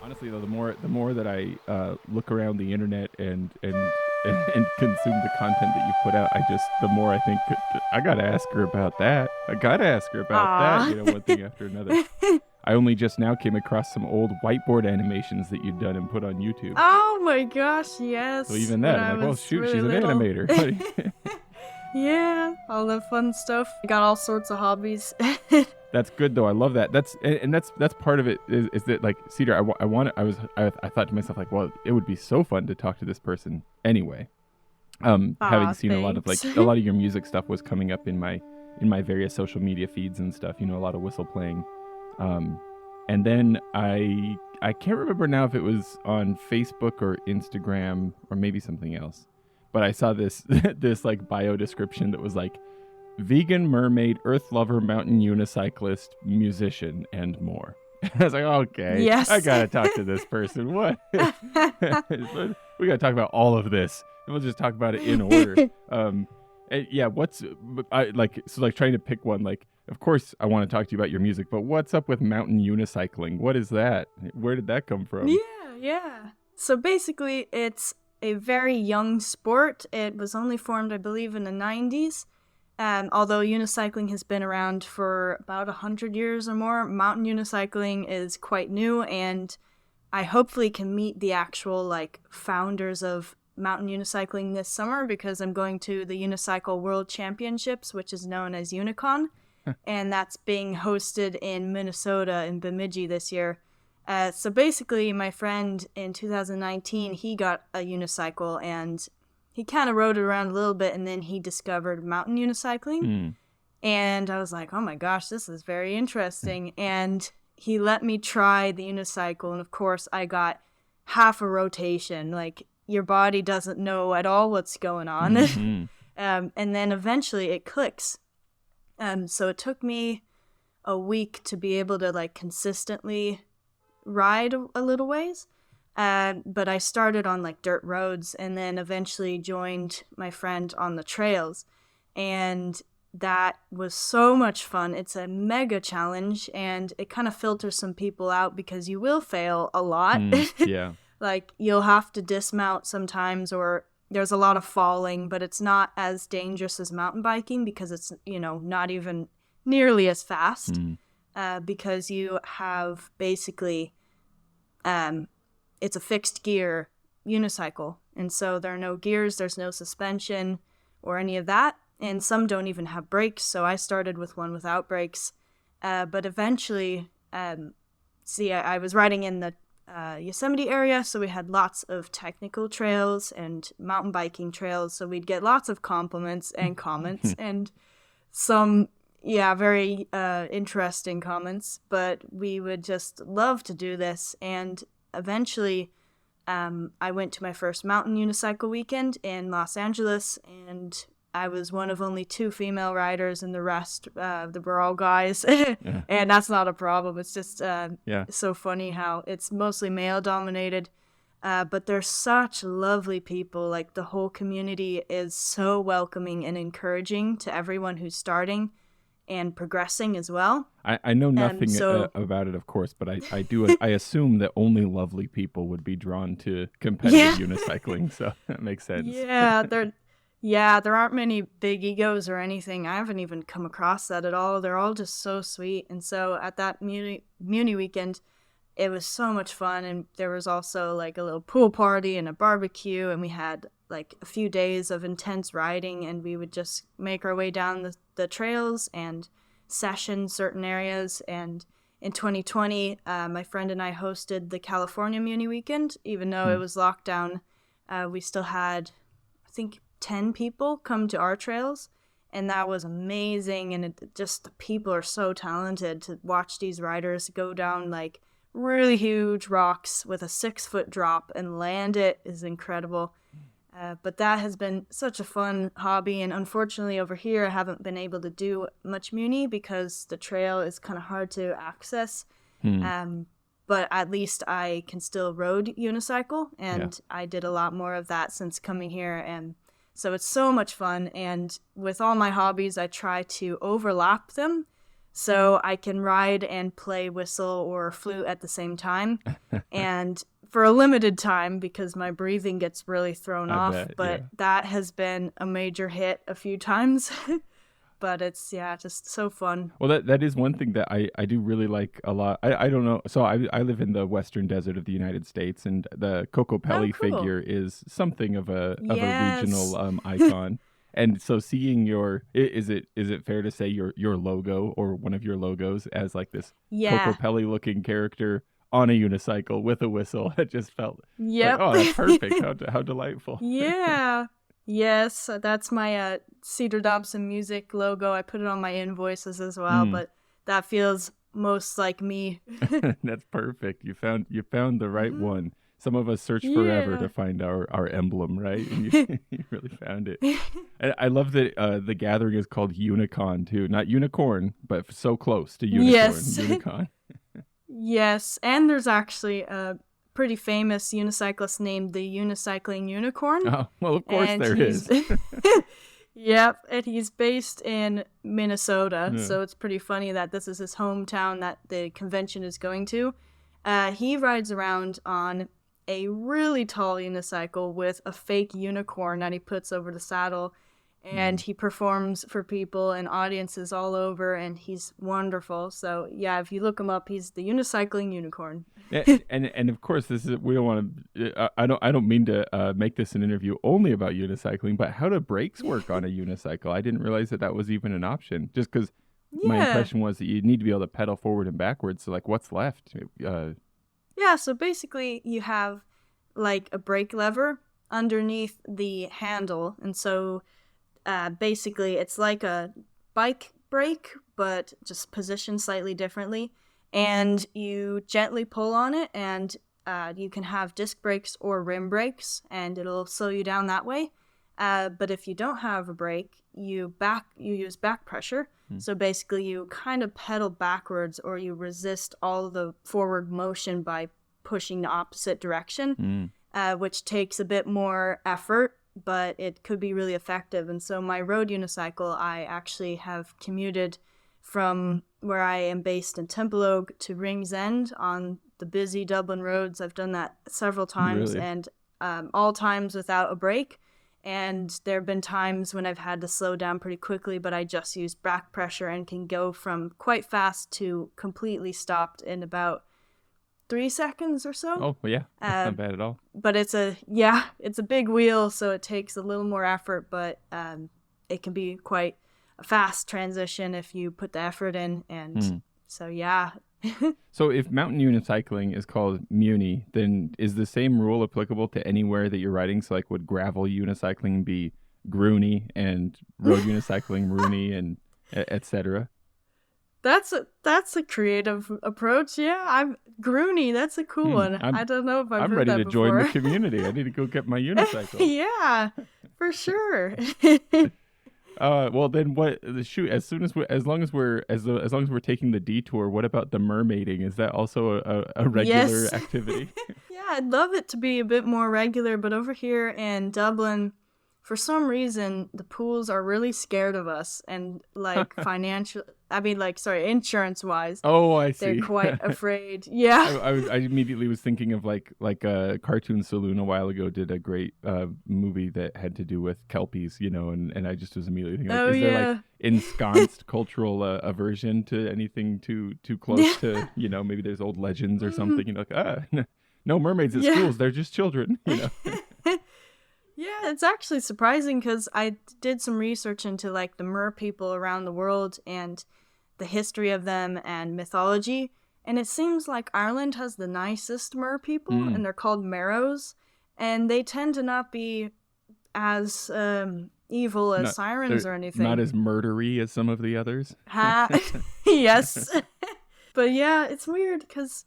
Honestly, though, the more that I look around the internet and consume the content that you put out, the more I think I gotta ask her about that. I gotta ask her about that. Aw. One thing after another. I only just now came across some old whiteboard animations that you'd done and put on YouTube. Oh my gosh, yes. So even that, I'm like, well, shoot, she's an animator. Yeah, all the fun stuff. I got all sorts of hobbies. That's good though. I love that. That's part of it. Is that like Cedar? I thought to myself like, well, it would be so fun to talk to this person anyway. Having seen thanks. a lot of your music stuff was coming up in my various social media feeds and stuff. A lot of whistle playing. And then I can't remember now if it was on Facebook or Instagram or maybe something else. But I saw this like bio description that was like vegan, mermaid, earth lover, mountain unicyclist, musician, and more. I was like, okay, yes. I gotta talk to this person. What? We gotta talk about all of this. And we'll just talk about it in order. Yeah, trying to pick one. Like, of course, I want to talk to you about your music, but what's up with mountain unicycling? What is that? Where did that come from? Yeah. So basically, it's a very young sport. It was only formed, I believe, in the 90s. Although unicycling has been around for about 100 years or more, mountain unicycling is quite new, and I hopefully can meet the actual founders of mountain unicycling this summer because I'm going to the Unicycle World Championships, which is known as Unicon, and that's being hosted in Minnesota in Bemidji this year. So basically, my friend in 2019, he got a unicycle and he kind of rode it around a little bit, and then he discovered mountain unicycling. And I was like, oh my gosh, this is very interesting. And he let me try the unicycle, and of course, I got half a rotation. Like, your body doesn't know at all what's going on. Mm-hmm. And then eventually it clicks. So it took me a week to be able to consistently ride a little ways. But I started on dirt roads and then eventually joined my friend on the trails. And that was so much fun. It's a mega challenge, and it kind of filters some people out because you will fail a lot. Yeah. You'll have to dismount sometimes, or there's a lot of falling, but it's not as dangerous as mountain biking because it's, not even nearly as fast. Because you have basically, it's a fixed gear unicycle. And so there are no gears, there's no suspension or any of that. And some don't even have brakes. So I started with one without brakes. But eventually, I was riding in the Yosemite area, so we had lots of technical trails and mountain biking trails, so we'd get lots of compliments and comments and some very interesting comments, but we would just love to do this. And eventually I went to my first mountain unicycle weekend in Los Angeles, and I was one of only 2 female riders, and the rest were all guys. And that's not a problem. It's just so funny how it's mostly male dominated. But they're such lovely people. The whole community is so welcoming and encouraging to everyone who's starting and progressing as well. I know nothing about it, of course, but I assume that only lovely people would be drawn to competitive unicycling. So that makes sense. Yeah, there aren't many big egos or anything. I haven't even come across that at all. They're all just so sweet. And so at that Muni weekend, it was so much fun. And there was also a little pool party and a barbecue. And we had a few days of intense riding. And we would just make our way down the trails and session certain areas. And in 2020, my friend and I hosted the California Muni weekend. Even though it was lockdown, we still had, I think, 10 people come to our trails, and that was amazing. And the people are so talented to watch these riders go down really huge rocks with a 6-foot drop and land it is incredible. But that has been such a fun hobby, and unfortunately over here I haven't been able to do much Muni because the trail is kind of hard to access. But at least I can still road unicycle, and I did a lot more of that since coming here. And so it's so much fun, and with all my hobbies, I try to overlap them. so I can ride and play whistle or flute at the same time. And for a limited time, because my breathing gets really thrown off, but that has been a major hit a few times. But it's, just so fun. Well, that is one thing that I do really like a lot. I don't know. So I live in the western desert of the United States, and the Kokopelli figure is something of a regional icon. And so seeing is it fair to say your logo or one of your logos as like this Kokopelli looking character on a unicycle with a whistle? It just felt like, oh, that's perfect. How delightful. Yeah. Yes, that's my Cedar Dobson music logo. I put it on my invoices as well, but that feels most like me. That's perfect. You found the right one. Some of us search forever to find our emblem, right? And you really found it. I love that the gathering is called Unicon too. Not unicorn, but so close to unicorn. Yes. Unicon. Yes, and there's actually a pretty famous unicyclist named the Unicycling Unicorn. Oh, well, of course there is. Yep, and he's based in Minnesota, so it's pretty funny that this is his hometown that the convention is going to. He rides around on a really tall unicycle with a fake unicorn that he puts over the saddle, and he performs for people and audiences all over, and he's wonderful. So yeah, if you look him up, he's the Unicycling Unicorn. and of course, we don't want to. I don't mean to make this an interview only about unicycling, but how do brakes work on a unicycle? I didn't realize that was even an option. Just because my impression was that you need to be able to pedal forward and backwards. So like, what's left? Yeah. So basically, you have like a brake lever underneath the handle, and so basically it's like a bike brake, but just positioned slightly differently. And you gently pull on it, and you can have disc brakes or rim brakes, and it'll slow you down that way. But if you don't have a brake, you use back pressure. So basically you kind of pedal backwards, or you resist all the forward motion by pushing the opposite direction, which takes a bit more effort, but it could be really effective. And so my road unicycle, I actually have commuted from where I am based in Templeogue to Ringsend on the busy Dublin roads. I've done that several times, and all times without a brake. And there have been times when I've had to slow down pretty quickly, but I just use back pressure and can go from quite fast to completely stopped in about 3 seconds or so. Oh, well, yeah. That's not bad at all. But it's a big wheel, so it takes a little more effort, but it can be quite a fast transition if you put the effort in. And so, yeah. So if mountain unicycling is called Muni, then is the same rule applicable to anywhere that you're riding? So like, would gravel unicycling be Groony and road unicycling Rooney and etc.? That's a creative approach. Yeah, I'm Groony. That's a cool one. I don't know if I've heard that before. I'm ready to join the community. I need to go get my unicycle. Yeah, for sure. Well then, as long as we're taking the detour, what about the mermaiding? Is that also a regular activity? Yeah, I'd love it to be a bit more regular, but over here in Dublin, for some reason, the pools are really scared of us, and like insurance-wise. Oh, I see. They're quite afraid. Yeah. I immediately was thinking of like a Cartoon Saloon a while ago did a great movie that had to do with Kelpies, and I just was immediately thinking, is there like ensconced cultural aversion to anything too close to, maybe there's old legends or something, no mermaids at schools, they're just children, Yeah, it's actually surprising because I did some research into like the mer people around the world and the history of them and mythology, and it seems like Ireland has the nicest mer people, and they're called Merrows, and they tend to not be as evil as sirens or anything. Not as murdery as some of the others. Yes. But yeah, it's weird because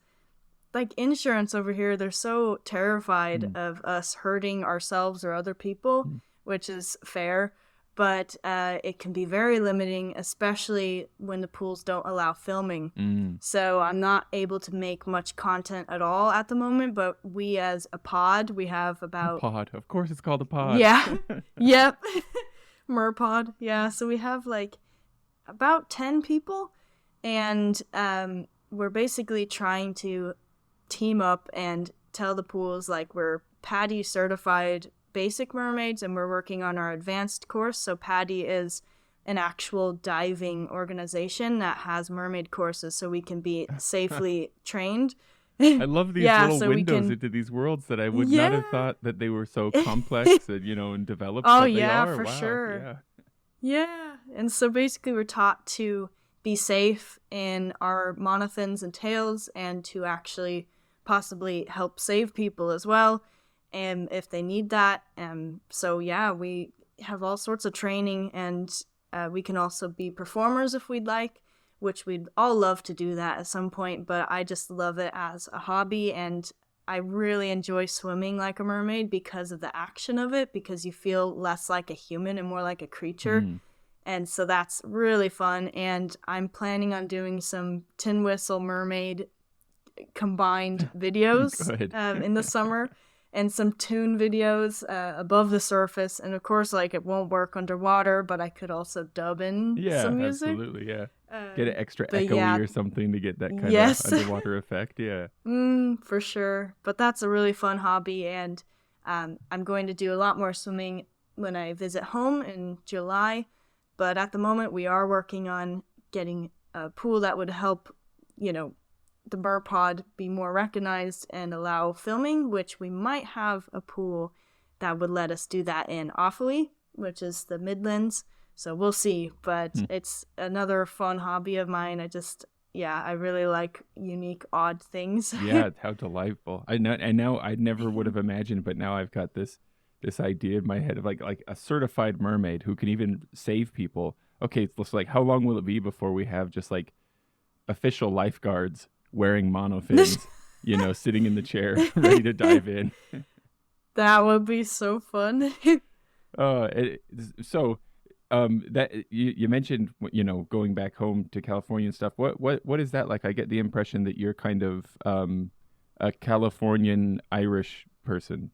like insurance over here, they're so terrified of us hurting ourselves or other people, which is fair, but it can be very limiting, especially when the pools don't allow filming. So I'm not able to make much content at all at the moment, but we as a pod, we have about... A pod, of course it's called a pod. Yeah, yep, Merpod, yeah, so we have like about 10 people, And we're basically trying to team up and tell the pools, like, we're PADI certified basic mermaids and we're working on our advanced course. So PADI is an actual diving organization that has mermaid courses so we can be safely trained. I love these little so windows into these worlds that I would not have thought that they were so complex and, and developed. Oh, but they yeah, are. for Wow. sure. Yeah. And so basically we're taught to be safe in our monophthins and tails and to actually possibly help save people as well, and if they need that. So yeah, we have all sorts of training, and we can also be performers if we'd like, which we'd all love to do that at some point, but I just love it as a hobby, and I really enjoy swimming like a mermaid because of the action of it, because you feel less like a human and more like a creature. And so that's really fun, and I'm planning on doing some tin whistle mermaid combined videos in the summer, and some tune videos above the surface. And of course, like, it won't work underwater, but I could also dub in some music. Absolutely, yeah. Get an extra echoey or something to get that kind yes. of underwater effect, yeah. For sure. But that's a really fun hobby, and I'm going to do a lot more swimming when I visit home in July. But at the moment, we are working on getting a pool that would help, the merpod be more recognized and allow filming, which we might have a pool that would let us do that in Offaly, which is the Midlands. So we'll see, but it's another fun hobby of mine. I really like unique, odd things. Yeah, how delightful. I never would have imagined, but now I've got this idea in my head of like a certified mermaid who can even save people. Okay, so like, how long will it be before we have just like official lifeguards wearing monofins, sitting in the chair, ready to dive in? That would be so fun. That you mentioned, going back home to California and stuff. What is that like? I get the impression that you're kind of a Californian Irish person,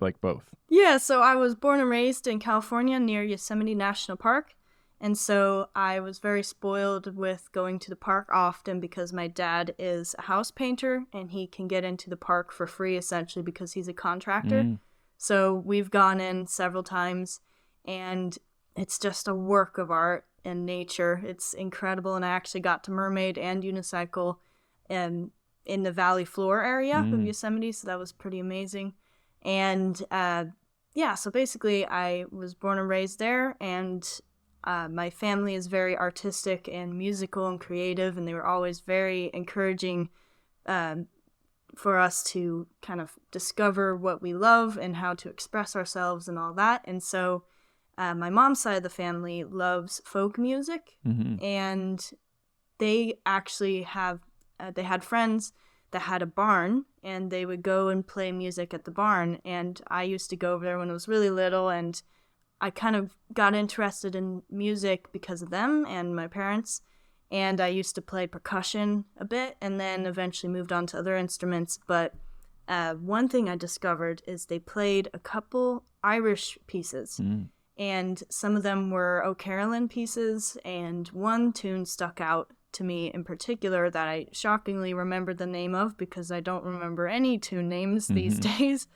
like both. Yeah, so I was born and raised in California near Yosemite National Park. And so I was very spoiled with going to the park often because my dad is a house painter and he can get into the park for free, essentially, because he's a contractor. So we've gone in several times, and it's just a work of art and nature. It's incredible. And I actually got to mermaid and unicycle in the valley floor area of Yosemite, so that was pretty amazing. And so basically I was born and raised there, and my family is very artistic and musical and creative, and they were always very encouraging for us to kind of discover what we love and how to express ourselves and all that. And so my mom's side of the family loves folk music, and they actually they had friends that had a barn, and they would go and play music at the barn. And I used to go over there when I was really little, and I kind of got interested in music because of them and my parents. And I used to play percussion a bit, and then eventually moved on to other instruments. But one thing I discovered is they played a couple Irish pieces. And some of them were O'Carolan pieces, and one tune stuck out to me in particular that I shockingly remembered the name of, because I don't remember any tune names these days.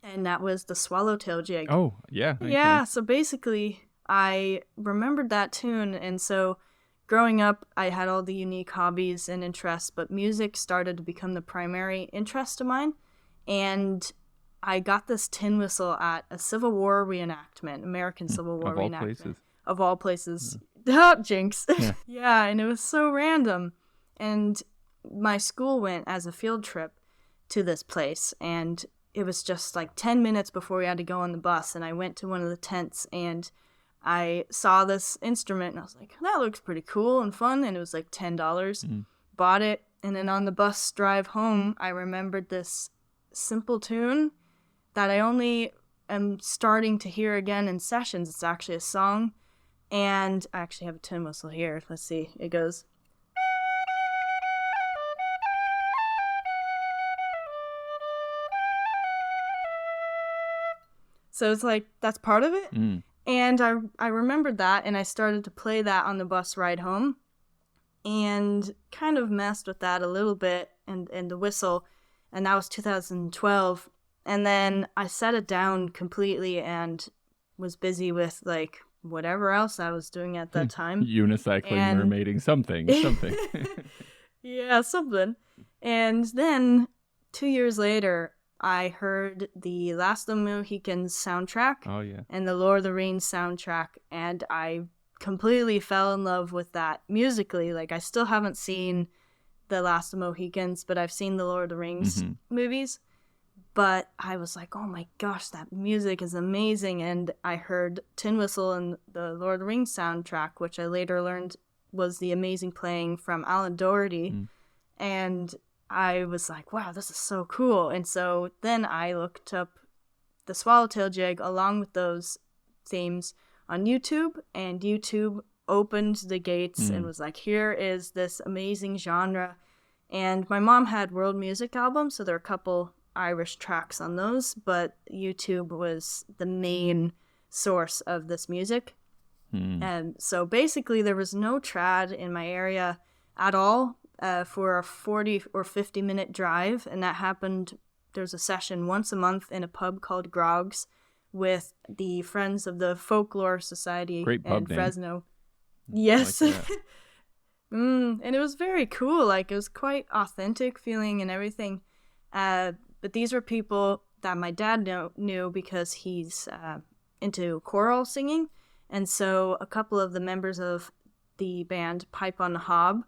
And that was the Swallowtail Jig. Oh, yeah. Yeah, so basically I remembered that tune, and so growing up I had all the unique hobbies and interests, but music started to become the primary interest of mine. And I got this tin whistle at a Civil War reenactment, American Civil War reenactment. Of all places. Jinx. Yeah, and it was so random. And my school went as a field trip to this place, and it was just like 10 minutes before we had to go on the bus, and I went to one of the tents, and I saw this instrument, and I was like, that looks pretty cool and fun, and it was like $10. Bought it, and then on the bus drive home, I remembered this simple tune that I only am starting to hear again in sessions. It's actually a song, and I actually have a tin whistle here. Let's see. It goes... So it's like, that's part of it. And I remembered that, and I started to play that on the bus ride home. and kind of messed with that a little bit and the whistle. And that was 2012. And then I set it down completely and was busy with like whatever else I was doing at that time. Unicycling, mermaiding, something. Yeah, something. And then 2 years later, I heard the Last of the Mohicans soundtrack. Oh, yeah. And the Lord of the Rings soundtrack. And I completely fell in love with that musically. Like, I still haven't seen the Last of the Mohicans, but I've seen the Lord of the Rings movies. But I was like, oh my gosh, that music is amazing. And I heard Tin Whistle and the Lord of the Rings soundtrack, which I later learned was the amazing playing from Alan Doherty. And I was like, wow, this is so cool. And so then I looked up the Swallowtail Jig along with those themes on YouTube, and YouTube opened the gates and was like, here is this amazing genre. And my mom had world music albums, so there are a couple Irish tracks on those, but YouTube was the main source of this music. And so basically there was no trad in my area at all for a 40 or 50 minute drive, and that happened, there's a session once a month in a pub called Grog's with the Friends of the Folklore Society in Fresno. Yes. Like and it was very cool. Like, it was quite authentic feeling and everything. But these were people that my dad knew because he's into choral singing. And so a couple of the members of the band Pipe on the Hob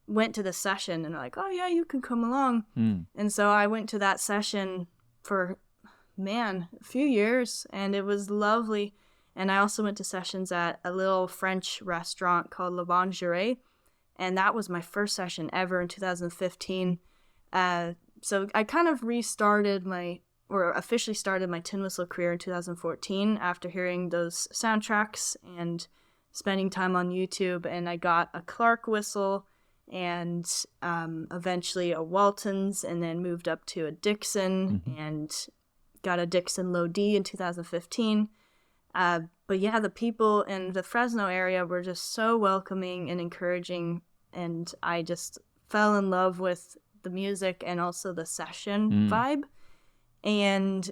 went to the session and they're like, oh yeah, you can come along. And so I went to that session for, a few years, and it was lovely. And I also went to sessions at a little French restaurant called Le Bon Juré, and that was my first session ever in 2015. So I kind of officially started my tin whistle career in 2014 after hearing those soundtracks and spending time on YouTube. And I got a Clark whistle and eventually a Walton's, and then moved up to a Dixon and got a Dixon Low D in 2015. But yeah, the people in the Fresno area were just so welcoming and encouraging, and I just fell in love with the music and also the session vibe. And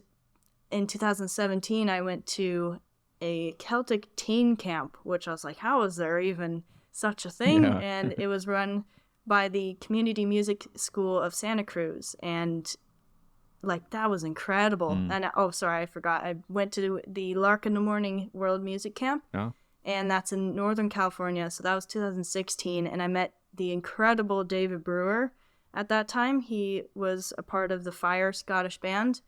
in 2017, I went to a Celtic teen camp, which I was like, how is there even such a thing? Yeah. And it was run by the Community Music School of Santa Cruz, and like, that was incredible. And I forgot, I went to the Lark in the Morning World Music Camp, and that's in Northern California. So that was 2016, and I met the incredible David Brewer at that time. He was a part of the Fire Scottish band,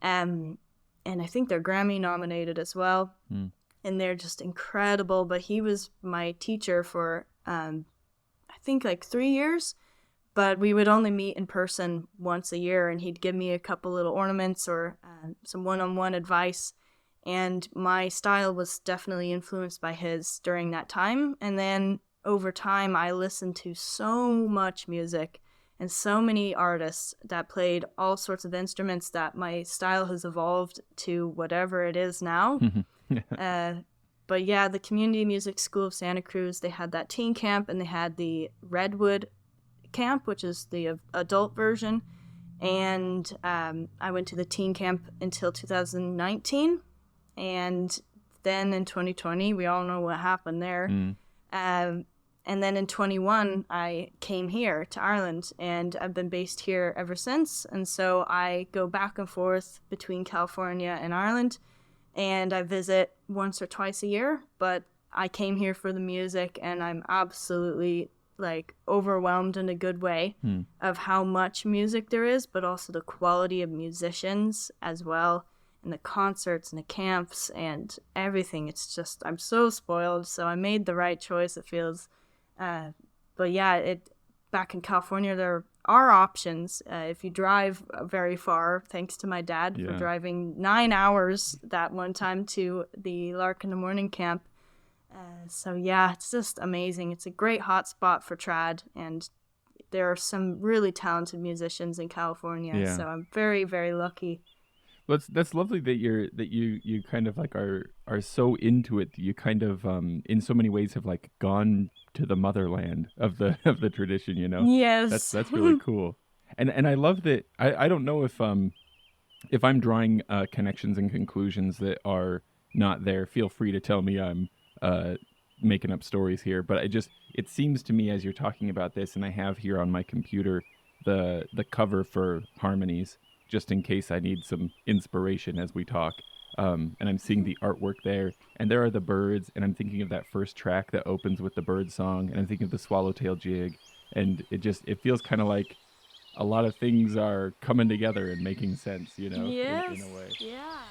and I think they're Grammy nominated as well. And they're just incredible. But he was my teacher for I think like 3 years, but we would only meet in person once a year, and he'd give me a couple little ornaments or some one-on-one advice. And my style was definitely influenced by his during that time. And then over time, I listened to so much music and so many artists that played all sorts of instruments that my style has evolved to whatever it is now. But yeah, the Community Music School of Santa Cruz, they had that teen camp, and they had the Redwood camp, which is the adult version. And I went to the teen camp until 2019. And then in 2020, we all know what happened there. And then in 21, I came here to Ireland, and I've been based here ever since. And so I go back and forth between California and Ireland, and I visit once or twice a year. But I came here for the music, and I'm absolutely like overwhelmed in a good way of how much music there is, but also the quality of musicians as well, and the concerts and the camps and everything. It's just, I'm so spoiled. So I made the right choice, it feels. But yeah, back in California, there are options. If you drive very far, thanks to my dad for driving 9 hours that one time to the Lark in the Morning camp. So yeah, it's just amazing. It's a great hotspot for trad, and there are some really talented musicians in California. So I'm very, very lucky. Well, that's lovely that you kind of like are so into it that you kind of in so many ways have like gone to the motherland of the tradition, you know. Yes. That's really cool. And I love that. I don't know if I'm drawing connections and conclusions that are not there. Feel free to tell me I'm making up stories here, but it seems to me as you're talking about this, and I have here on my computer the cover for Harmonies, just in case I need some inspiration as we talk. And I'm seeing the artwork there, and there are the birds, and I'm thinking of that first track that opens with the bird song, and I'm thinking of the swallowtail jig, and it feels kind of like a lot of things are coming together and making sense, you know, Yes. in a way. Yeah.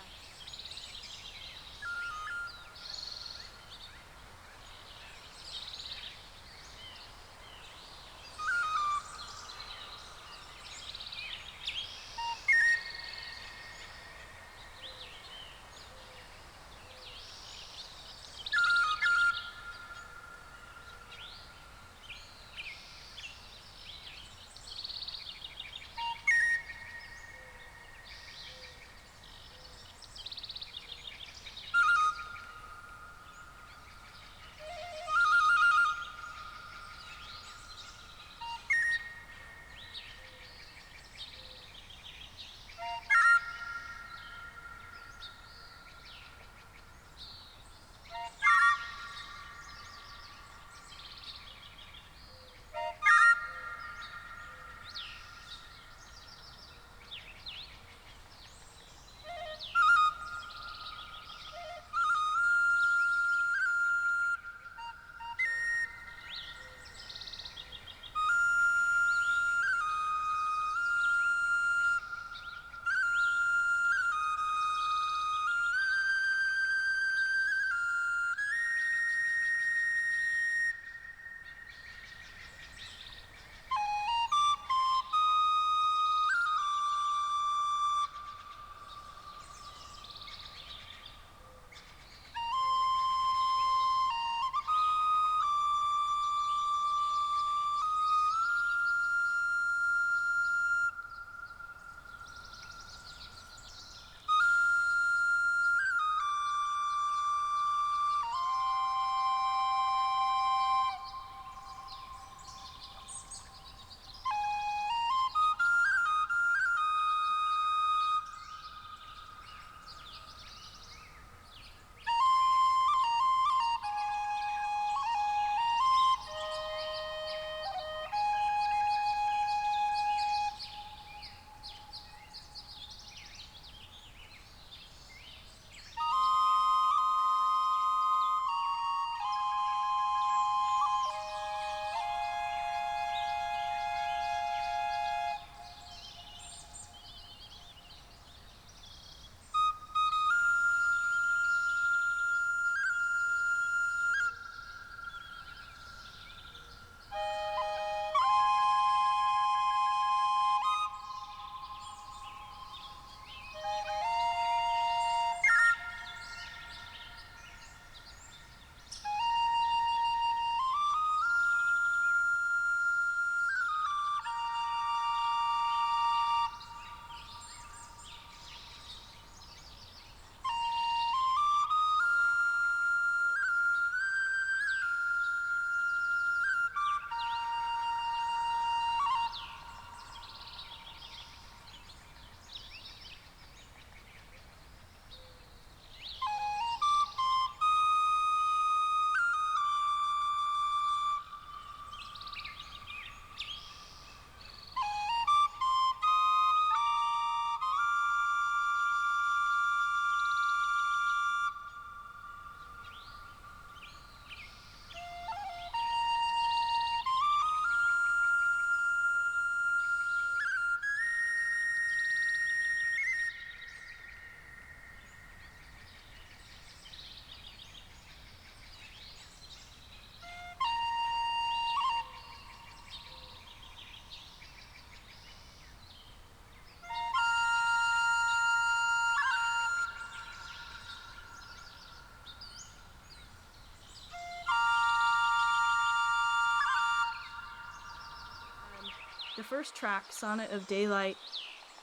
The first track, Sonnet of Daylight,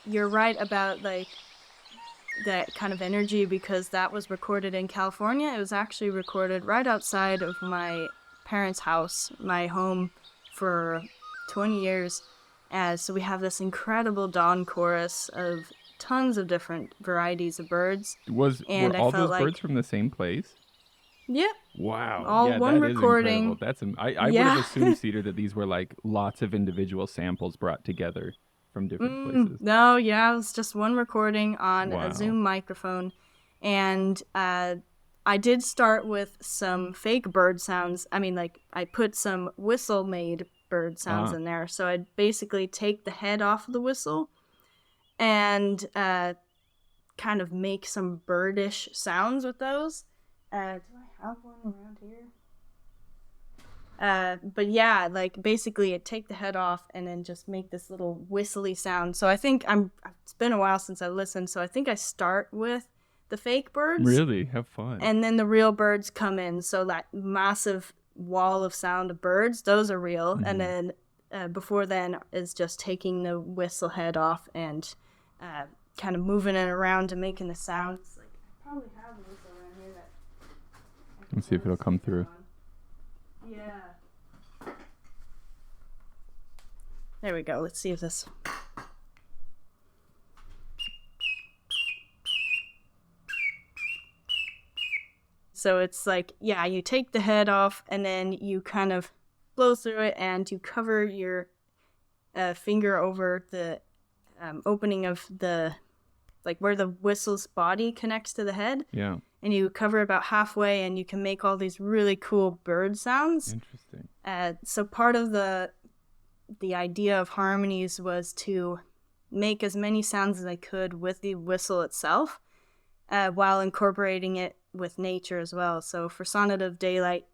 you're right about like that kind of energy because that was recorded in California. It was actually recorded right outside of my parents' house, my home, for 20 years. So we have this incredible dawn chorus of tons of different varieties of birds. Were And all those birds from the same place? Yep. Wow. All yeah, one that recording. is incredible. I would have assumed, Cedar, that these were like lots of individual samples brought together from different places. No, yeah, it was just one recording on Wow. a Zoom microphone. And I did start with some fake bird sounds. I mean, like, I put some whistle-made bird sounds in there. So I'd basically take the head off of the whistle and kind of make some birdish sounds with those. Do I have one around here? But yeah, like, basically I'd take the head off and then just make this little whistly sound. So I think it's been a while since I listened, so I think I start with the fake birds. Really? Have fun. And then the real birds come in. So that massive wall of sound of birds, those are real. Mm-hmm. And then before then is just taking the whistle head off and kind of moving it around and making the sounds. Like, I probably have a whistle around here that... Let's see if it'll come through. Yeah. There we go. Let's see if this... So it's like, yeah, you take the head off and then you kind of blow through it and you cover your finger over the opening of the, like, where the whistle's body connects to the head. Yeah. And you cover about halfway and you can make all these really cool bird sounds. Interesting. So part of the idea of Harmonies was to make as many sounds as I could with the whistle itself, while incorporating it with nature as well. So for Sonnet of Daylight,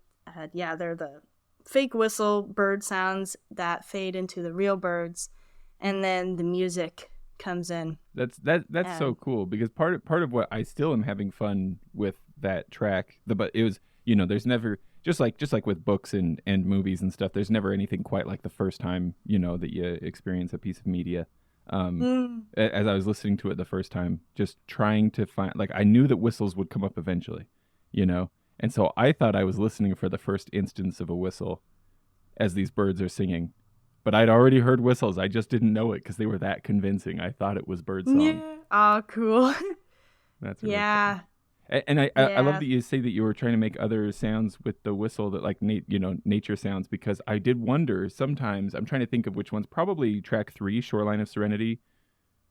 they're the fake whistle bird sounds that fade into the real birds, and then the music comes in. That's so cool, because part of what I still am having fun with that track, but it was, there's never, just like with books and movies and stuff, there's never anything quite like the first time that you experience a piece of media. As I was listening to it the first time, just trying to find, like, I knew that whistles would come up eventually, and so I thought I was listening for the first instance of a whistle as these birds are singing, but I'd already heard whistles. I just didn't know it because they were that convincing. I thought it was bird song. Yeah. Oh, cool. That's really cool. And I love that you say that you were trying to make other sounds with the whistle that, like, nature sounds, because I did wonder sometimes, I'm trying to think of which ones, probably track 3, Shoreline of Serenity,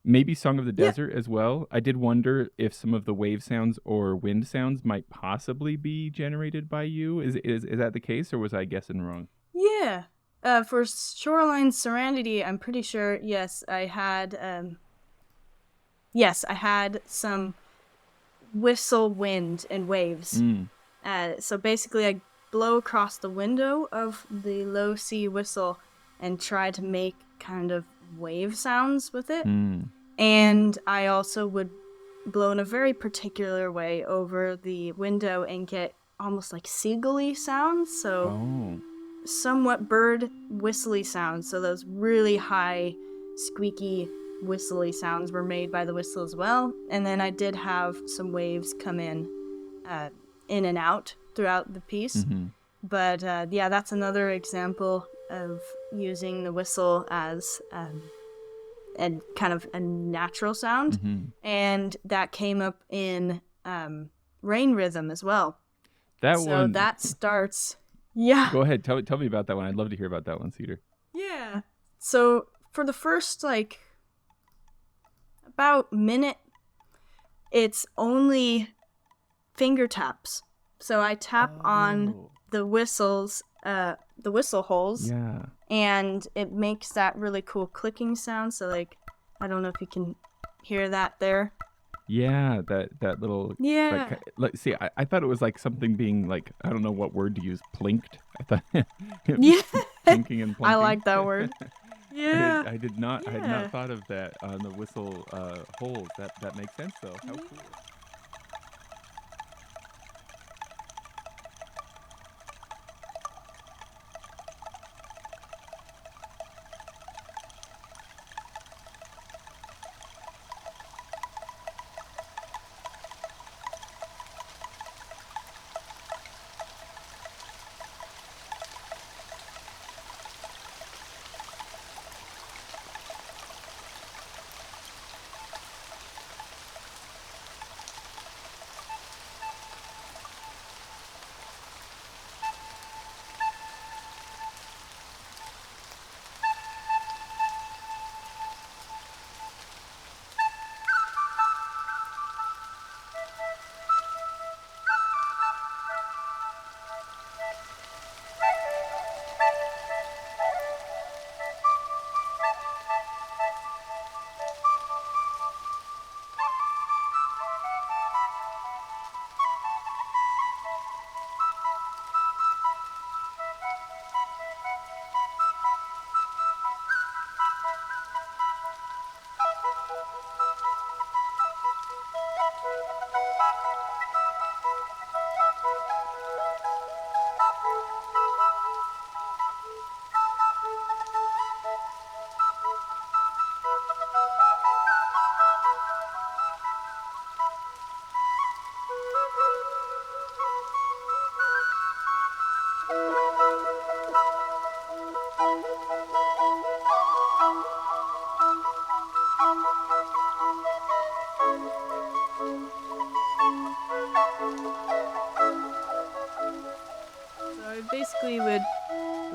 maybe Song of the Desert as well. I did wonder if some of the wave sounds or wind sounds might possibly be generated by you. Is that the case, or was I guessing wrong? Yeah. For Shoreline Serenity, I'm pretty sure, yes, I had some whistle wind and waves. So basically I blow across the window of the low C whistle and try to make kind of wave sounds with it. And I also would blow in a very particular way over the window and get almost like seagull-y sounds, so somewhat bird whistly sounds. So those really high squeaky whistly sounds were made by the whistle as well. And then I did have some waves come in and out throughout the piece. But that's another example of using the whistle as and kind of a natural sound. And that came up in rain rhythm as well. So that starts... Yeah. Go ahead. Tell me about that one. I'd love to hear about that one, Cedar. Yeah. So for the first, like, about minute, it's only finger taps. So I tap on the whistles, the whistle holes. Yeah. And it makes that really cool clicking sound. So, like, I don't know if you can hear that there. Yeah, that little... Yeah. See, I thought it was like something being, like, I don't know what word to use, plinked. I thought... Yeah. Plinking and plunking. I like that word. Yeah. I had not thought of that on the whistle holes. That makes sense, though. How cool.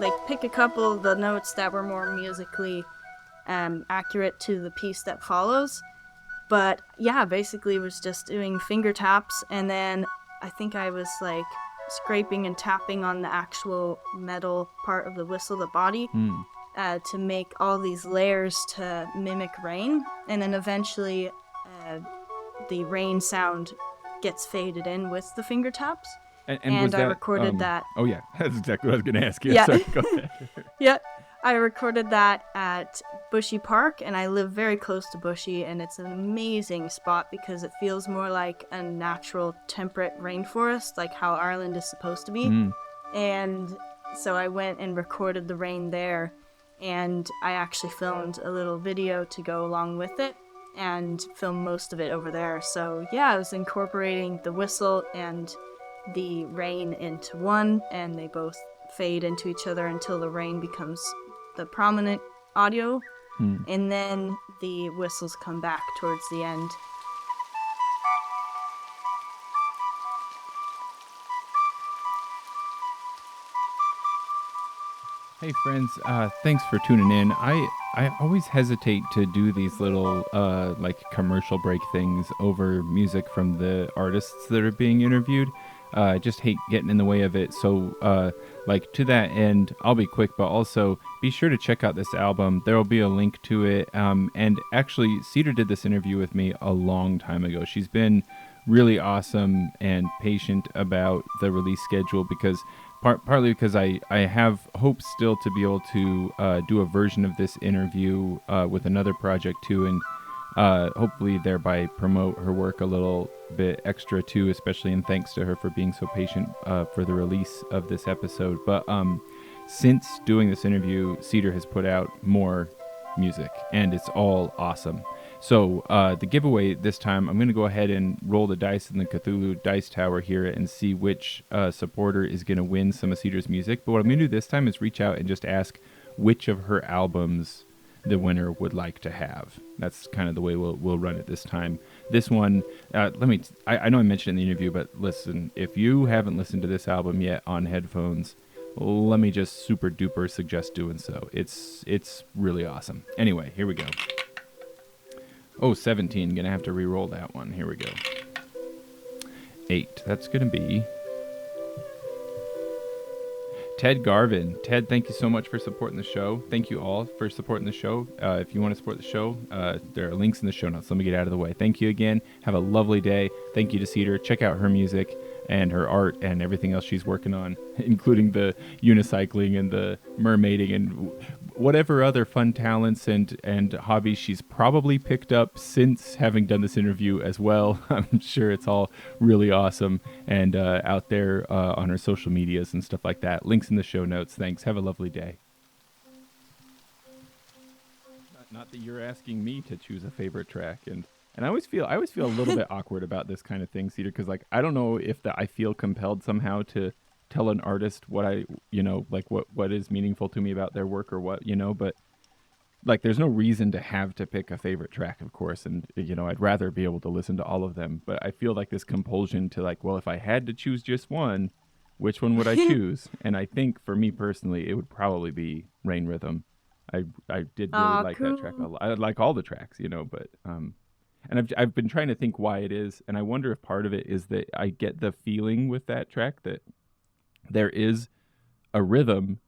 like pick a couple of the notes that were more musically accurate to the piece that follows. But yeah, basically was just doing finger taps, and then I think I was like scraping and tapping on the actual metal part of the whistle, the body, to make all these layers to mimic rain. And then eventually the rain sound gets faded in with the finger taps. And was I that, recorded that. Oh, yeah. That's exactly what I was going to ask you. Yeah. Sorry, go ahead. Yeah. I recorded that at Bushy Park, and I live very close to Bushy, and it's an amazing spot because it feels more like a natural temperate rainforest, like how Ireland is supposed to be. And so I went and recorded the rain there, and I actually filmed a little video to go along with it and filmed most of it over there. So yeah, I was incorporating the whistle and the rain into one, and they both fade into each other until the rain becomes the prominent audio, and then the whistles come back towards the end. Hey friends, thanks for tuning in. I always hesitate to do these little like commercial break things over music from the artists that are being interviewed. I just hate getting in the way of it. So like to that end, I'll be quick, but also be sure to check out this album. There will be a link to it. And actually, Cedar did this interview with me a long time ago. She's been really awesome and patient about the release schedule because partly because I have hopes still to be able to do a version of this interview with another project too, and hopefully thereby promote her work a little bit extra too, especially, and thanks to her for being so patient for the release of this episode. But since doing this interview, Cedar has put out more music, and it's all awesome. So the giveaway this time, I'm going to go ahead and roll the dice in the Cthulhu Dice Tower here and see which supporter is going to win some of Cedar's music. But what I'm going to do this time is reach out and just ask which of her albums the winner would like to have. That's kind of the way we'll run it this time. This one, I know I mentioned it in the interview, but listen, if you haven't listened to this album yet on headphones, let me just super duper suggest doing so. It's really awesome. Anyway, here we go. Oh, 17. Gonna have to re-roll that one. Here we go. 8. That's gonna be Ted Garvin. Ted, thank you so much for supporting the show. Thank you all for supporting the show. If you want to support the show, there are links in the show notes. Let me get out of the way. Thank you again. Have a lovely day. Thank you to Cedar. Check out her music and her art and everything else she's working on, including the unicycling and the mermaiding and whatever other fun talents and hobbies she's probably picked up since having done this interview as well. I'm sure it's all really awesome and out there on her social medias and stuff like that. Links in the show notes. Thanks. Have a lovely day. Not that you're asking me to choose a favorite track, and I always feel a little bit awkward about this kind of thing, Cedar, because like I don't know if I feel compelled somehow to tell an artist what what is meaningful to me about their work or what, but like there's no reason to have to pick a favorite track, of course, and I'd rather be able to listen to all of them, but I feel like this compulsion to like, well, if I had to choose just one, which one would I choose? And I think for me personally, it would probably be Rain Rhythm. I did really like that track a lot. I like all the tracks, but and I've been trying to think why it is, and I wonder if part of it is that I get the feeling with that track that there is a rhythm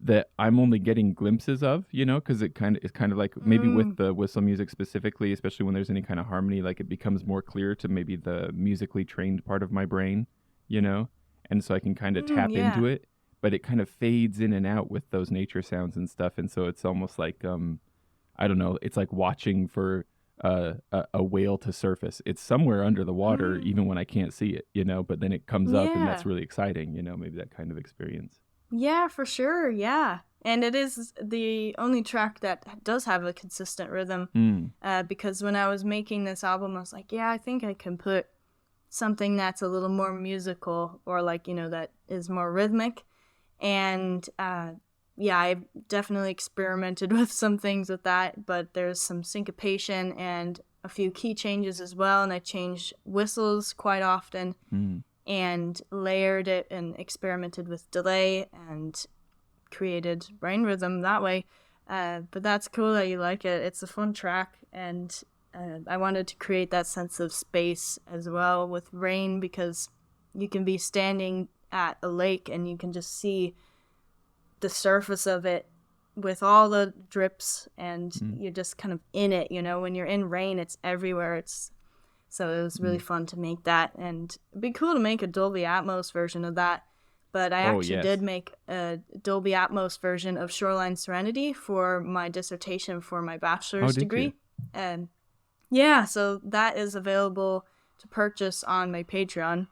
that I'm only getting glimpses of, because it's kind of like maybe with the whistle music specifically, especially when there's any kind of harmony, like it becomes more clear to maybe the musically trained part of my brain, and so I can kind of tap into it, but it kind of fades in and out with those nature sounds and stuff, and so it's almost like I don't know, it's like watching for a whale to surface. It's somewhere under the water, even when I can't see it, but then it comes up and that's really exciting, maybe that kind of experience. Yeah, for sure. Yeah. And it is the only track that does have a consistent rhythm. Because when I was making this album, I was like, yeah, I think I can put something that's a little more musical or like, that is more rhythmic. And yeah, I've definitely experimented with some things with that, but there's some syncopation and a few key changes as well, and I changed whistles quite often and layered it and experimented with delay and created rain rhythm that way. But that's cool that you like it. It's a fun track, and I wanted to create that sense of space as well with rain, because you can be standing at a lake and you can just see the surface of it with all the drips, and you're just kind of in it, when you're in rain, it's everywhere. So it was really fun to make that, and it'd be cool to make a Dolby Atmos version of that. But I actually did make a Dolby Atmos version of Shoreline Serenity for my dissertation for my bachelor's degree. And yeah, so that is available to purchase on my Patreon.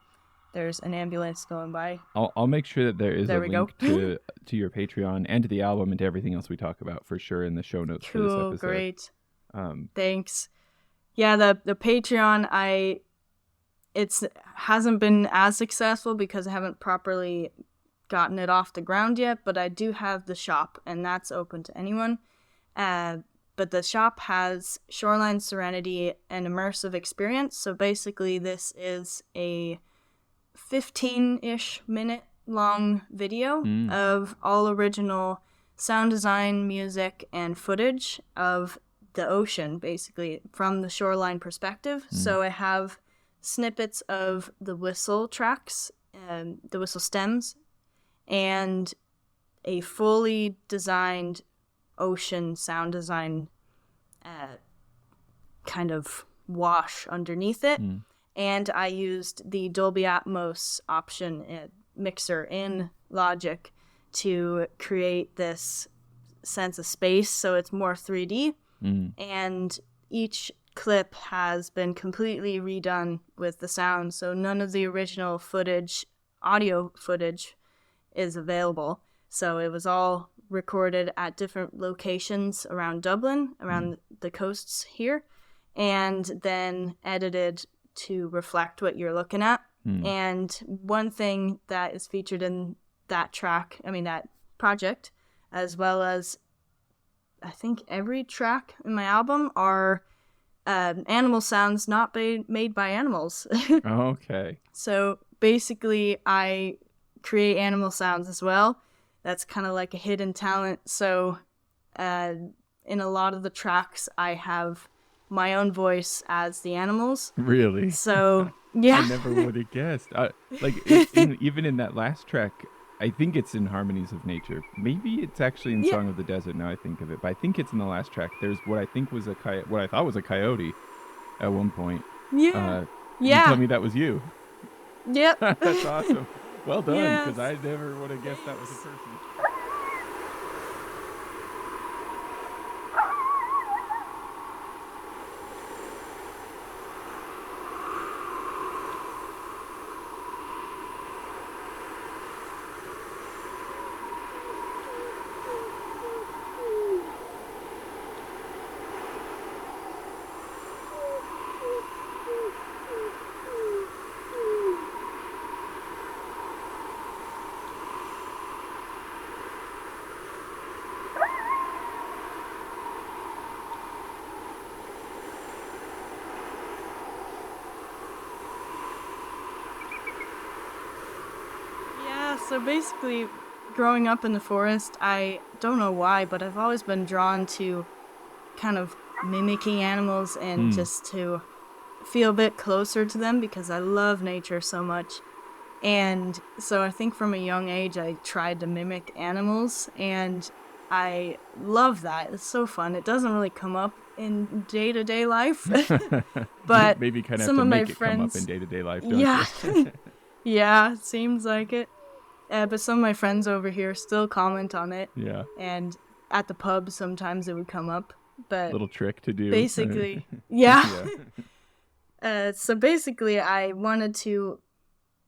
There's an ambulance going by. I'll make sure that there is a link to your Patreon and to the album and to everything else we talk about for sure in the show notes for this episode. Great. Thanks. Yeah, the Patreon, it hasn't been as successful because I haven't properly gotten it off the ground yet, but I do have the shop, and that's open to anyone. But the shop has Shoreline Serenity, an immersive experience. So basically this is a 15-ish minute long video of all original sound design, music, and footage of the ocean, basically from the shoreline perspective. So I have snippets of the whistle tracks, the whistle stems, and a fully designed ocean sound design kind of wash underneath it. And I used the Dolby Atmos option mixer in Logic to create this sense of space, so it's more 3D. And each clip has been completely redone with the sound, so none of the original audio footage is available. So it was all recorded at different locations around Dublin, around the coasts here, and then edited to reflect what you're looking at. And one thing that is featured in that project, as well as I think every track in my album, are animal sounds not made by animals. Okay. So basically I create animal sounds as well. That's kind of like a hidden talent. So in a lot of the tracks I have my own voice as the animals. Really? So yeah. I never would have guessed. Even in that last track, I think it's in Harmonies of Nature. Maybe it's actually in Song of the Desert now I think of it, but I think it's in the last track. There's what I think was what I thought was a coyote at one point. Yeah. You tell me that was you. Yep. That's awesome. Well done, because I never would have guessed that was a person. So basically, growing up in the forest, I don't know why, but I've always been drawn to kind of mimicking animals and just to feel a bit closer to them because I love nature so much. And so I think from a young age, I tried to mimic animals, and I love that. It's so fun. It doesn't really come up in day-to-day life, but maybe kind of some have to of make my it friends, come up in day-to-day life, don't you? Yeah, it seems like it. But some of my friends over here still comment on it. Yeah. And at the pub, sometimes it would come up. But little trick to do. Basically, yeah. So basically, I wanted to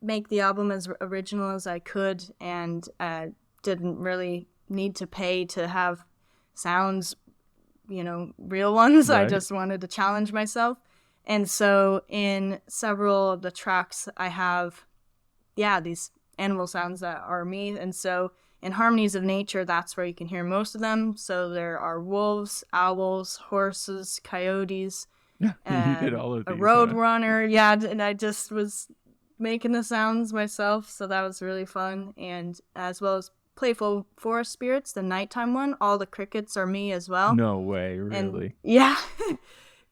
make the album as original as I could, and didn't really need to pay to have sounds, real ones. Right. I just wanted to challenge myself. And so in several of the tracks, I have, these animal sounds that are me. And so in Harmonies of Nature, that's where you can hear most of them. So there are wolves, owls, horses, coyotes. You did all of these. A roadrunner. Yeah, and I just was making the sounds myself. So that was really fun. And as well as Playful Forest Spirits, the nighttime one, all the crickets are me as well. No way, really? And yeah.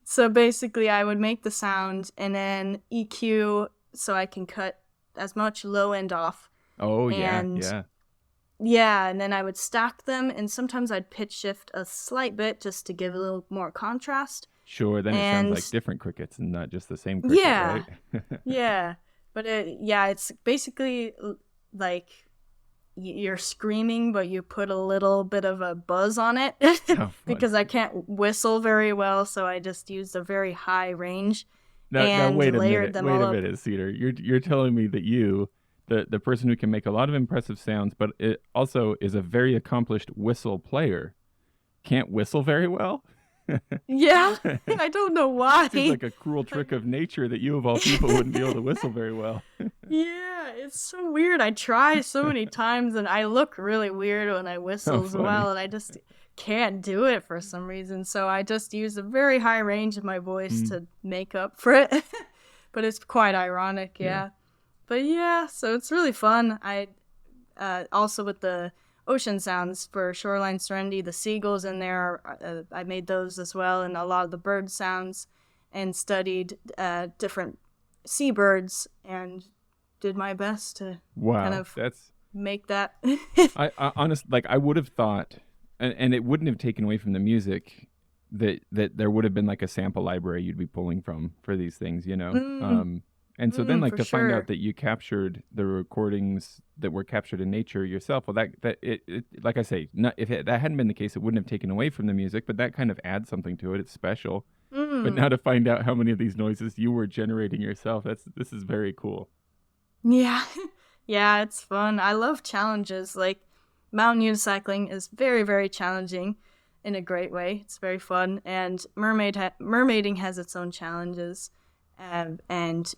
So basically I would make the sound and then EQ so I can cut as much low end off. Oh, and yeah. Yeah, and then I would stack them, and sometimes I'd pitch shift a slight bit just to give a little more contrast. Sure, then it sounds like different crickets and not just the same cricket, right? Yeah. But it's basically like you're screaming, but you put a little bit of a buzz on it because I can't whistle very well, so I just used a very high range and wait a layered them all up. Wait a minute, Cedar. You're telling me that you, the person who can make a lot of impressive sounds, but it also is a very accomplished whistle player, can't whistle very well? Yeah, I don't know why. Seems like a cruel trick of nature that you of all people wouldn't be able to whistle very well. Yeah, it's so weird. I try so many times and I look really weird when I whistle as well, and I just can't do it for some reason. So I just use a very high range of my voice to make up for it. But it's quite ironic, yeah. But yeah, so it's really fun. I also with the ocean sounds for Shoreline Serenity, the seagulls in there, I made those as well, and a lot of the bird sounds, and studied different seabirds and did my best to kind of make that. I honestly, like, I would have thought, and it wouldn't have taken away from the music, that there would have been like a sample library you'd be pulling from for these things, you know. And so then, like, to find out that you captured the recordings that were captured in nature yourself, well, that like I say, if that hadn't been the case, it wouldn't have taken away from the music, but that kind of adds something to it. It's special. But now to find out how many of these noises you were generating yourself, this is very cool. Yeah. Yeah, it's fun. I love challenges. Like, mountain unicycling is very, very challenging in a great way. It's very fun. And mermaiding has its own challenges. And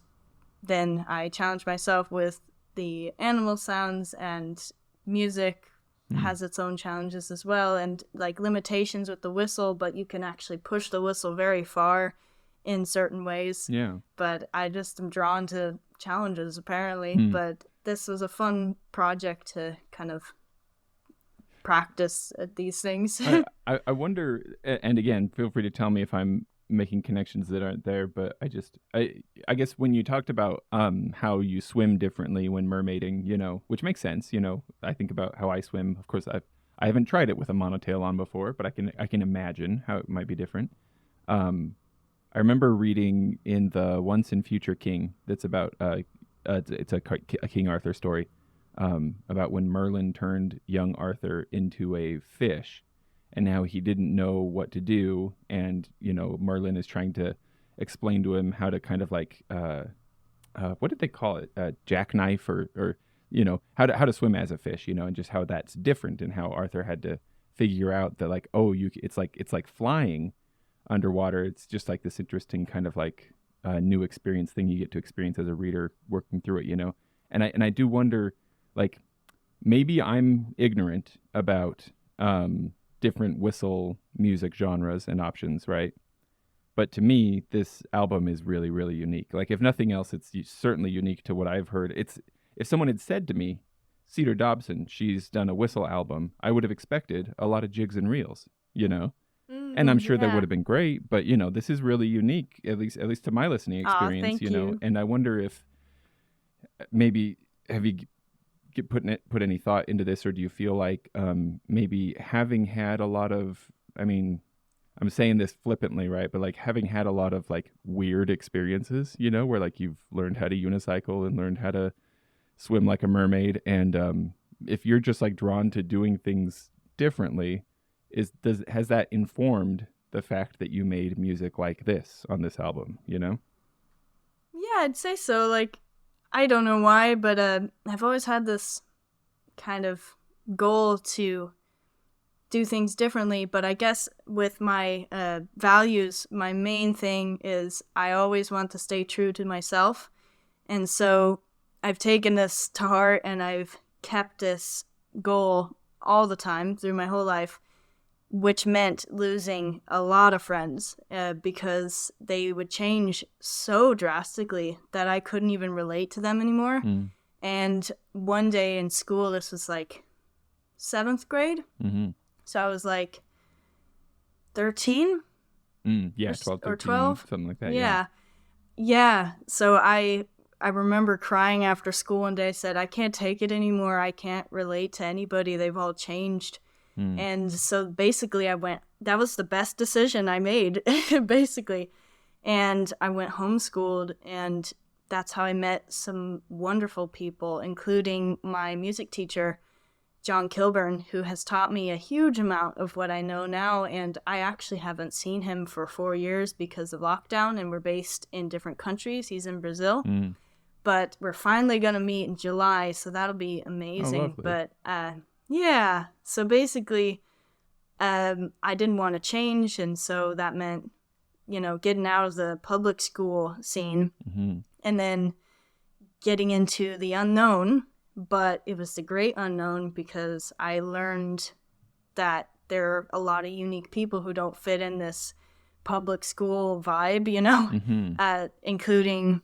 then I challenge myself with the animal sounds, and music has its own challenges as well, and like limitations with the whistle, but you can actually push the whistle very far in certain ways. Yeah. But I just am drawn to challenges apparently. But this was a fun project to kind of practice at these things. I wonder, and again, feel free to tell me if I'm making connections that aren't there, but I guess when you talked about how you swim differently when mermaiding, you know, which makes sense, you know, I think about how I swim. Of course, I haven't tried it with a monotail on before, but I can imagine how it might be different. I remember reading in the Once and Future King, that's about it's a King Arthur story, about when Merlin turned young Arthur into a fish, and how he didn't know what to do, and, you know, Merlin is trying to explain to him how to kind of like, what did they call it? Jackknife or you know, how to swim as a fish, you know, and just how that's different, and how Arthur had to figure out that, like, oh, it's like flying underwater. It's just like this interesting kind of like new experience thing you get to experience as a reader working through it, you know. And I do wonder, like, maybe I'm ignorant about different whistle music genres and options, right? But to me, this album is really, really unique. Like, if nothing else, it's certainly unique to what I've heard. It's, if someone had said to me, Cedar Dobson, she's done a whistle album, I would have expected a lot of jigs and reels, you know? And I'm sure that would have been great, but, you know, this is really unique, at least to my listening experience, you know? And I wonder if maybe, have you put any thought into this, or do you feel like maybe having had a lot of, I mean, I'm saying this flippantly, right? But like having had a lot of like weird experiences, you know, where like you've learned how to unicycle and learned how to swim like a mermaid. And if you're just like drawn to doing things differently, has that informed the fact that you made music like this on this album, you know? Yeah, I'd say so. Like, I don't know why, but I've always had this kind of goal to do things differently. But I guess with my values, my main thing is I always want to stay true to myself. And so I've taken this to heart, and I've kept this goal all the time through my whole life, which meant losing a lot of friends because they would change so drastically that I couldn't even relate to them anymore. And one day in school, this was like 7th grade. Mm-hmm. So I was like 13? Yeah, 12, 13, or 12? something like that. Yeah. Yeah. So I remember crying after school one day. I said, I can't take it anymore. I can't relate to anybody. They've all changed. And so basically that was the best decision I made, basically. And I went homeschooled, and that's how I met some wonderful people, including my music teacher, John Kilburn, who has taught me a huge amount of what I know now. And I actually haven't seen him for 4 years because of lockdown, and we're based in different countries. He's in Brazil. But we're finally going to meet in July, so that'll be amazing. But yeah, so basically, I didn't want to change, and so that meant, getting out of the public school scene and then getting into the unknown. But it was the great unknown, because I learned that there are a lot of unique people who don't fit in this public school vibe, including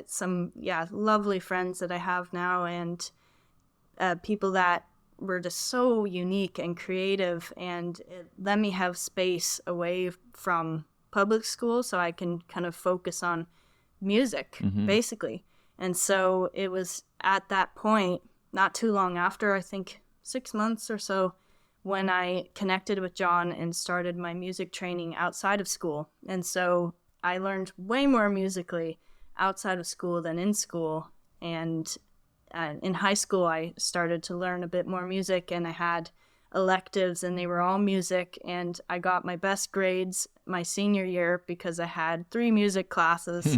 some lovely friends that I have now, and people that were just so unique and creative, and it let me have space away from public school so I can kind of focus on music, basically. And so it was at that point, not too long after, I think 6 months or so, when I connected with John and started my music training outside of school. And so I learned way more musically outside of school than in school. And in high school, I started to learn a bit more music, and I had electives, and they were all music. And I got my best grades my senior year because I had 3 music classes.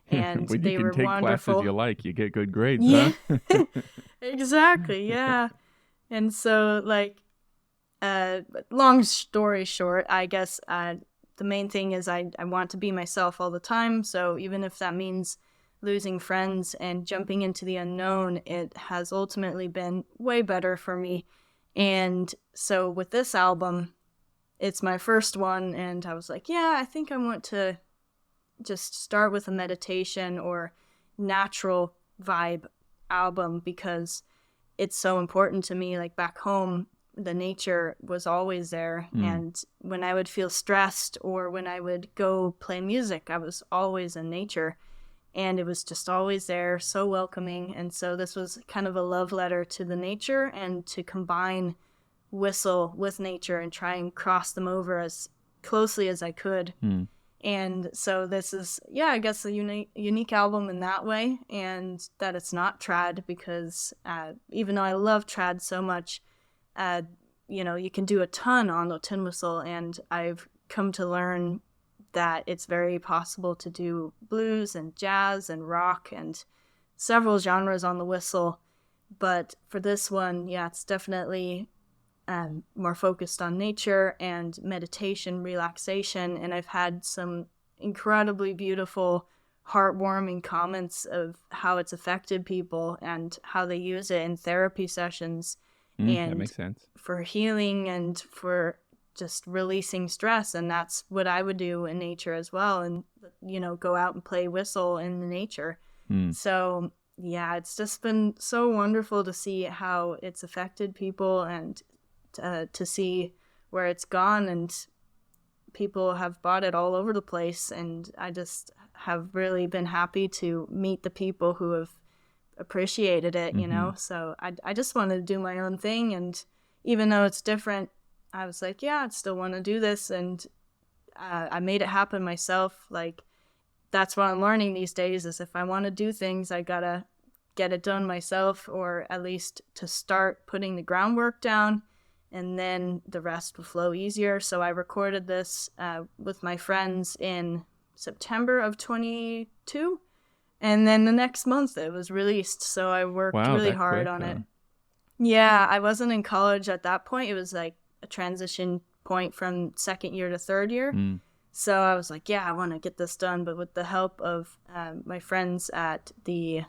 And when they you can were take wonderful. classes you like, you get good grades, yeah. huh? Exactly, yeah. And so, long story short, I guess the main thing is I want to be myself all the time. So even if that means losing friends and jumping into the unknown, it has ultimately been way better for me. And so with this album, it's my first one, and I was like, I think I want to just start with a meditation or natural vibe album, because it's so important to me. Like back home, the nature was always there. And when I would feel stressed or when I would go play music, I was always in nature, and it was just always there, so welcoming. And so this was kind of a love letter to the nature, and to combine whistle with nature and try and cross them over as closely as I could. And so this is, I guess, a unique album in that way, and that it's not trad, because even though I love trad so much, you can do a ton on the tin whistle, and I've come to learn that it's very possible to do blues and jazz and rock and several genres on the whistle. But for this one, it's definitely more focused on nature and meditation, relaxation. And I've had some incredibly beautiful, heartwarming comments of how it's affected people and how they use it in therapy sessions. And that makes sense. For healing and for just releasing stress. And that's what I would do in nature as well. And, go out and play whistle in the nature. So, it's just been so wonderful to see how it's affected people, and to see where it's gone, and people have bought it all over the place. And I just have really been happy to meet the people who have appreciated it, so I just wanted to do my own thing. And even though it's different, I was like, I still want to do this. And I made it happen myself. Like, that's what I'm learning these days, is if I want to do things, I gotta get it done myself, or at least to start putting the groundwork down, and then the rest will flow easier. So I recorded this with my friends in September of 22, and then the next month it was released. So I worked really hard on it. Yeah, I wasn't in college at that point. It was like a transition point from second year to third year. So I was like, I want to get this done. But with the help of my friends at the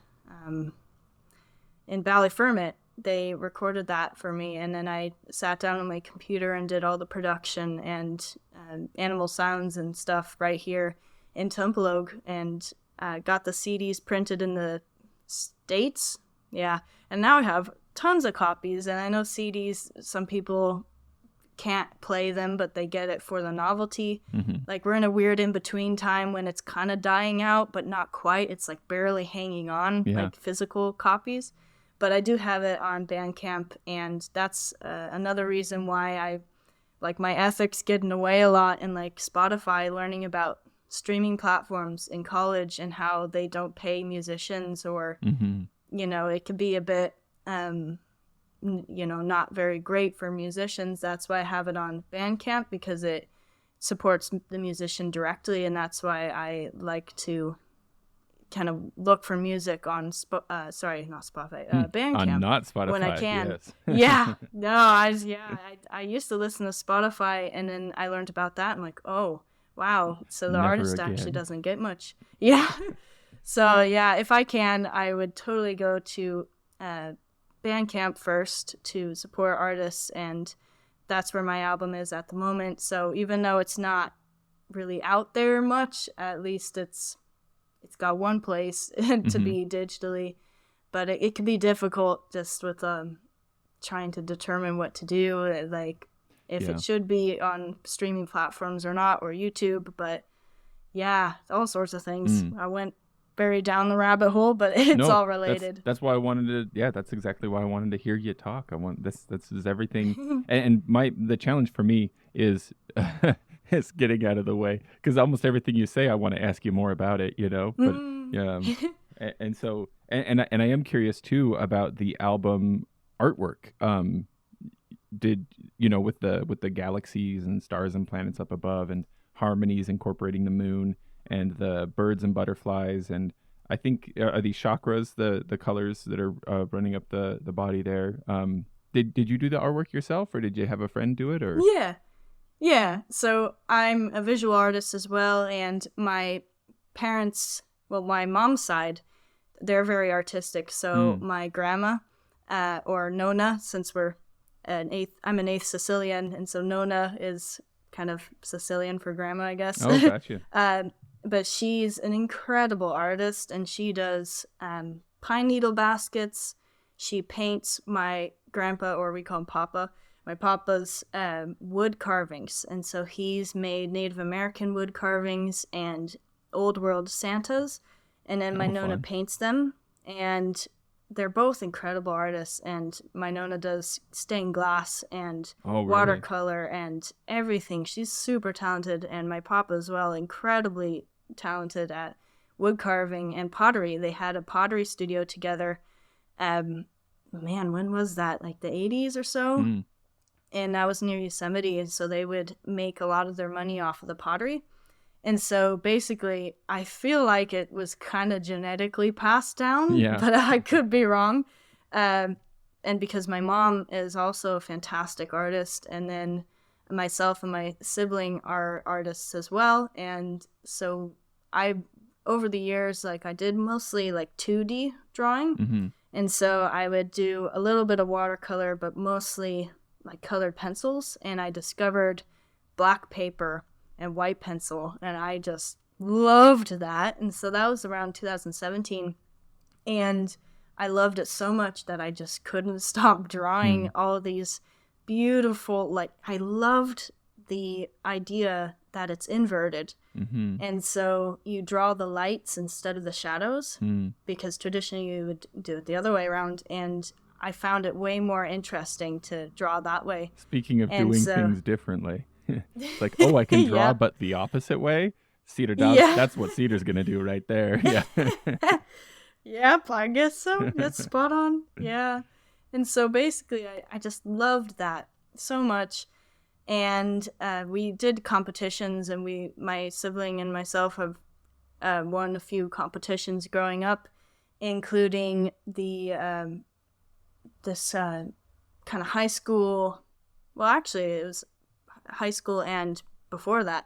in Ballyfermot, they recorded that for me, and then I sat down on my computer and did all the production and animal sounds and stuff right here in Tumpalogue, and got the CDs printed in the States, Yeah. And now I have tons of copies, and I know CDs, some people can't play them, but they get it for the novelty. Like, we're in a weird in-between time when it's kind of dying out, but not quite. It's like barely hanging on, like physical copies. But I do have it on Bandcamp, and that's another reason why I, like, my ethics get in the way a lot, and like Spotify, learning about streaming platforms in college and how they don't pay musicians, or, you know, it can be a bit, you know, not very great for musicians. That's why I have it on Bandcamp, because it supports the musician directly, and that's why I like to kind of look for music on Bandcamp. On not Spotify, when I can. Yes. I used to listen to Spotify, and then I learned about that. I'm like, oh wow, so the Never artist again. actually doesn't get much. Yeah. So yeah, if I can, I would totally go to Bandcamp first to support artists, and that's where my album is at the moment. So even though it's not really out there much, at least it's got one place to be digitally. But it can be difficult just with trying to determine what to do, like if it should be on streaming platforms or not, or YouTube. But yeah, all sorts of things. I went very down the rabbit hole, but it's all related. That's why I wanted to. Yeah, that's exactly why I wanted to hear you talk. I want this. This is everything. and the challenge for me is is getting out of the way, because almost everything you say, I want to ask you more about it. You know, but and so I am curious too about the album artwork. Did you know, with the galaxies and stars and planets up above, and harmonies incorporating the moon, and the birds and butterflies, and I think are these chakras the colors that are running up the body there. Did you do the artwork yourself, or did you have a friend do it? Or yeah. So I'm a visual artist as well, and my parents, well, my mom's side, they're very artistic. So my grandma, or Nona, since I'm an eighth Sicilian, and so Nona is kind of Sicilian for grandma, I guess. Oh, gotcha. But she's an incredible artist, and she does pine needle baskets. She paints my grandpa, or we call him Papa, my Papa's wood carvings. And so he's made Native American wood carvings and Old World Santas. And then my Nona paints them. And they're both incredible artists. And my Nona does stained glass and watercolor and everything. She's super talented. And my Papa as well, incredibly talented at wood carving and pottery. They had a pottery studio together. When was that? Like the 80s or so? And that was near Yosemite. And so they would make a lot of their money off of the pottery. And so basically, I feel like it was kind of genetically passed down, but I could be wrong. And because my mom is also a fantastic artist, and then myself and my sibling are artists as well. And so over the years, like, I did mostly like 2D drawing. And so I would do a little bit of watercolor, but mostly like colored pencils. And I discovered black paper and white pencil, and I just loved that. And so that was around 2017, and I loved it so much that I just couldn't stop drawing all of these beautiful, like, I loved the idea that it's inverted. And so you draw the lights instead of the shadows, because traditionally you would do it the other way around, and I found it way more interesting to draw that way. Speaking of doing things differently. It's like, I can draw, but the opposite way. Cedar Dobson, that's what Cedar's gonna do right there. Yep, I guess so. That's spot on. Yeah. And so basically, I just loved that so much. And we did competitions, and my sibling and myself have won a few competitions growing up, including the this kind of high school. Well, actually, it was high school and before that.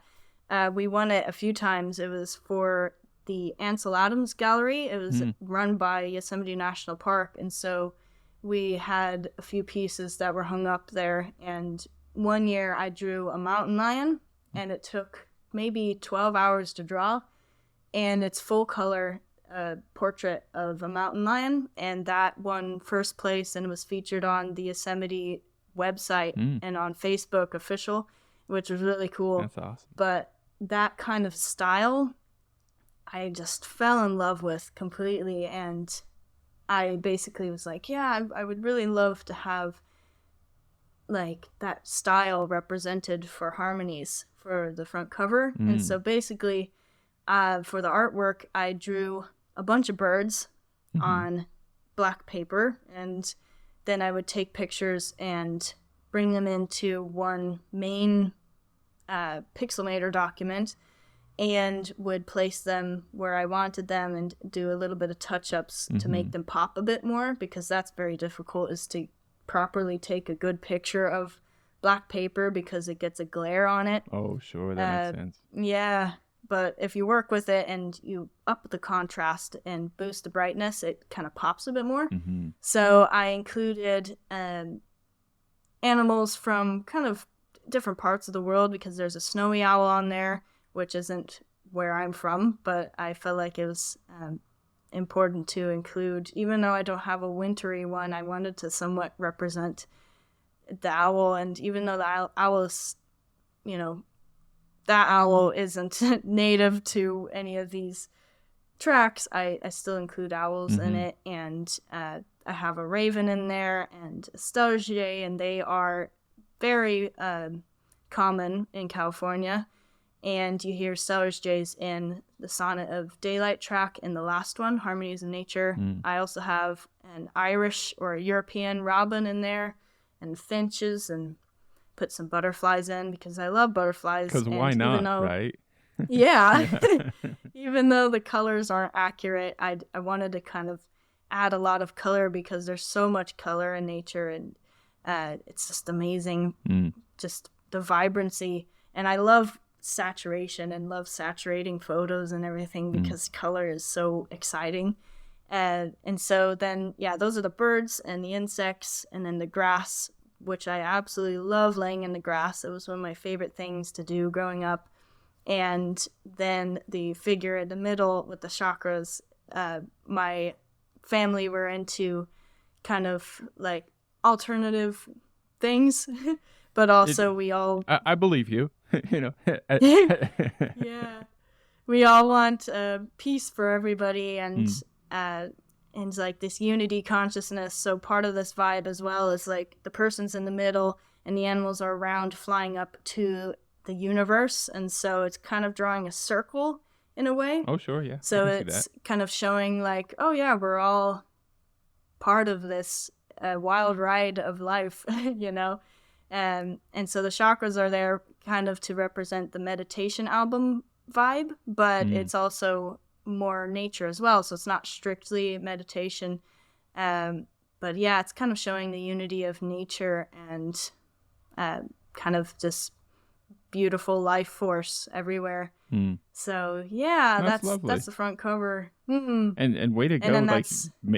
We won it a few times. It was for the Ansel Adams Gallery. It was run by Yosemite National Park, and so we had a few pieces that were hung up there. And one year I drew a mountain lion, and it took maybe 12 hours to draw, and it's full color a portrait of a mountain lion, and that won first place and was featured on the Yosemite website and on Facebook official, which was really cool. That's awesome. But that kind of style, I just fell in love with completely, and I basically was like, yeah, I would really love to have like that style represented for Harmonies for the front cover. And so basically for the artwork, I drew a bunch of birds on black paper, and then I would take pictures and bring them into one main Pixelmator document and would place them where I wanted them and do a little bit of touch-ups to make them pop a bit more, because that's very difficult, is to properly take a good picture of black paper because it gets a glare on it. Oh, sure, that makes sense. Yeah, but if you work with it and you up the contrast and boost the brightness, it kind of pops a bit more. So I included animals from kind of different parts of the world, because there's a snowy owl on there, which isn't where I'm from, but I felt like it was important to include. Even though I don't have a wintry one, I wanted to somewhat represent the owl. And even though the owl is, you know, that owl isn't native to any of these tracks, I still include owls in it. And I have a raven in there and a sturgeon, and they are very common in California. And you hear sturgeons in the Sonnet of Daylight track in the last one, Harmonies of Nature. I also have an Irish or a European robin in there, and finches, and put some butterflies in because I love butterflies. Because why not, right? Yeah. Even though the colors aren't accurate, I wanted to kind of add a lot of color, because there's so much color in nature, and it's just amazing, just the vibrancy. And I love saturation and love saturating photos and everything, because color is so exciting. And so then, yeah, those are the birds and the insects, and then the grass, which I absolutely love laying in the grass. It was one of my favorite things to do growing up. And then the figure in the middle with the chakras, my family were into kind of like alternative things, but also we all... I believe you. You know. Yeah. We all want peace for everybody, and like this unity consciousness. So part of this vibe as well is like the person's in the middle and the animals are around, flying up to the universe. And so it's kind of drawing a circle in a way. Oh, sure, yeah. So it's kind of showing like, oh yeah, we're all part of this wild ride of life, you know? And so the chakras are there kind of to represent the meditation album vibe, but it's also more nature as well. So it's not strictly meditation. But yeah, it's kind of showing the unity of nature and kind of just beautiful life force everywhere. So yeah, that's the front cover. And way to go, like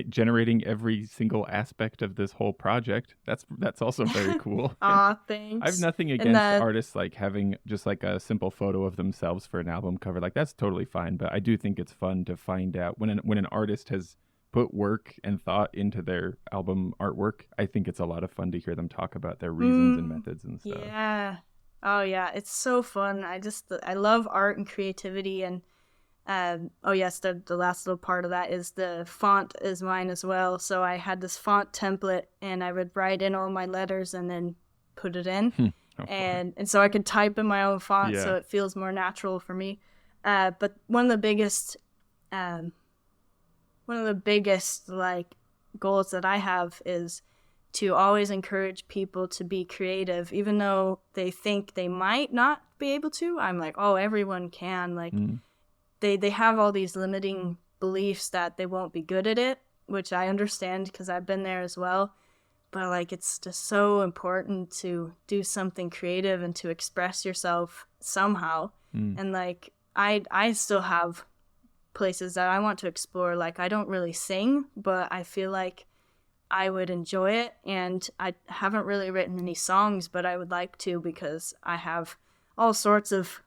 generating every single aspect of this whole project. That's also very cool. Aw, thanks. I have nothing against artists like having just like a simple photo of themselves for an album cover. Like that's totally fine, but I do think it's fun to find out when an artist has put work and thought into their album artwork. I think it's a lot of fun to hear them talk about their reasons and methods and stuff. Yeah. Oh yeah, it's so fun. I love art and creativity. And oh yes, the last little part of that is the font is mine as well. So I had this font template, and I would write in all my letters and then put it in. And so I could type in my own font, so it feels more natural for me. But one of the biggest like goals that I have is to always encourage people to be creative, even though they think they might not be able to. I'm like, oh, everyone can. Like, they have all these limiting beliefs that they won't be good at it, which I understand because I've been there as well. But, like, it's just so important to do something creative and to express yourself somehow. And, like, I still have places that I want to explore. Like, I don't really sing, but I feel like I would enjoy it, and I haven't really written any songs, but I would like to, because I have all sorts of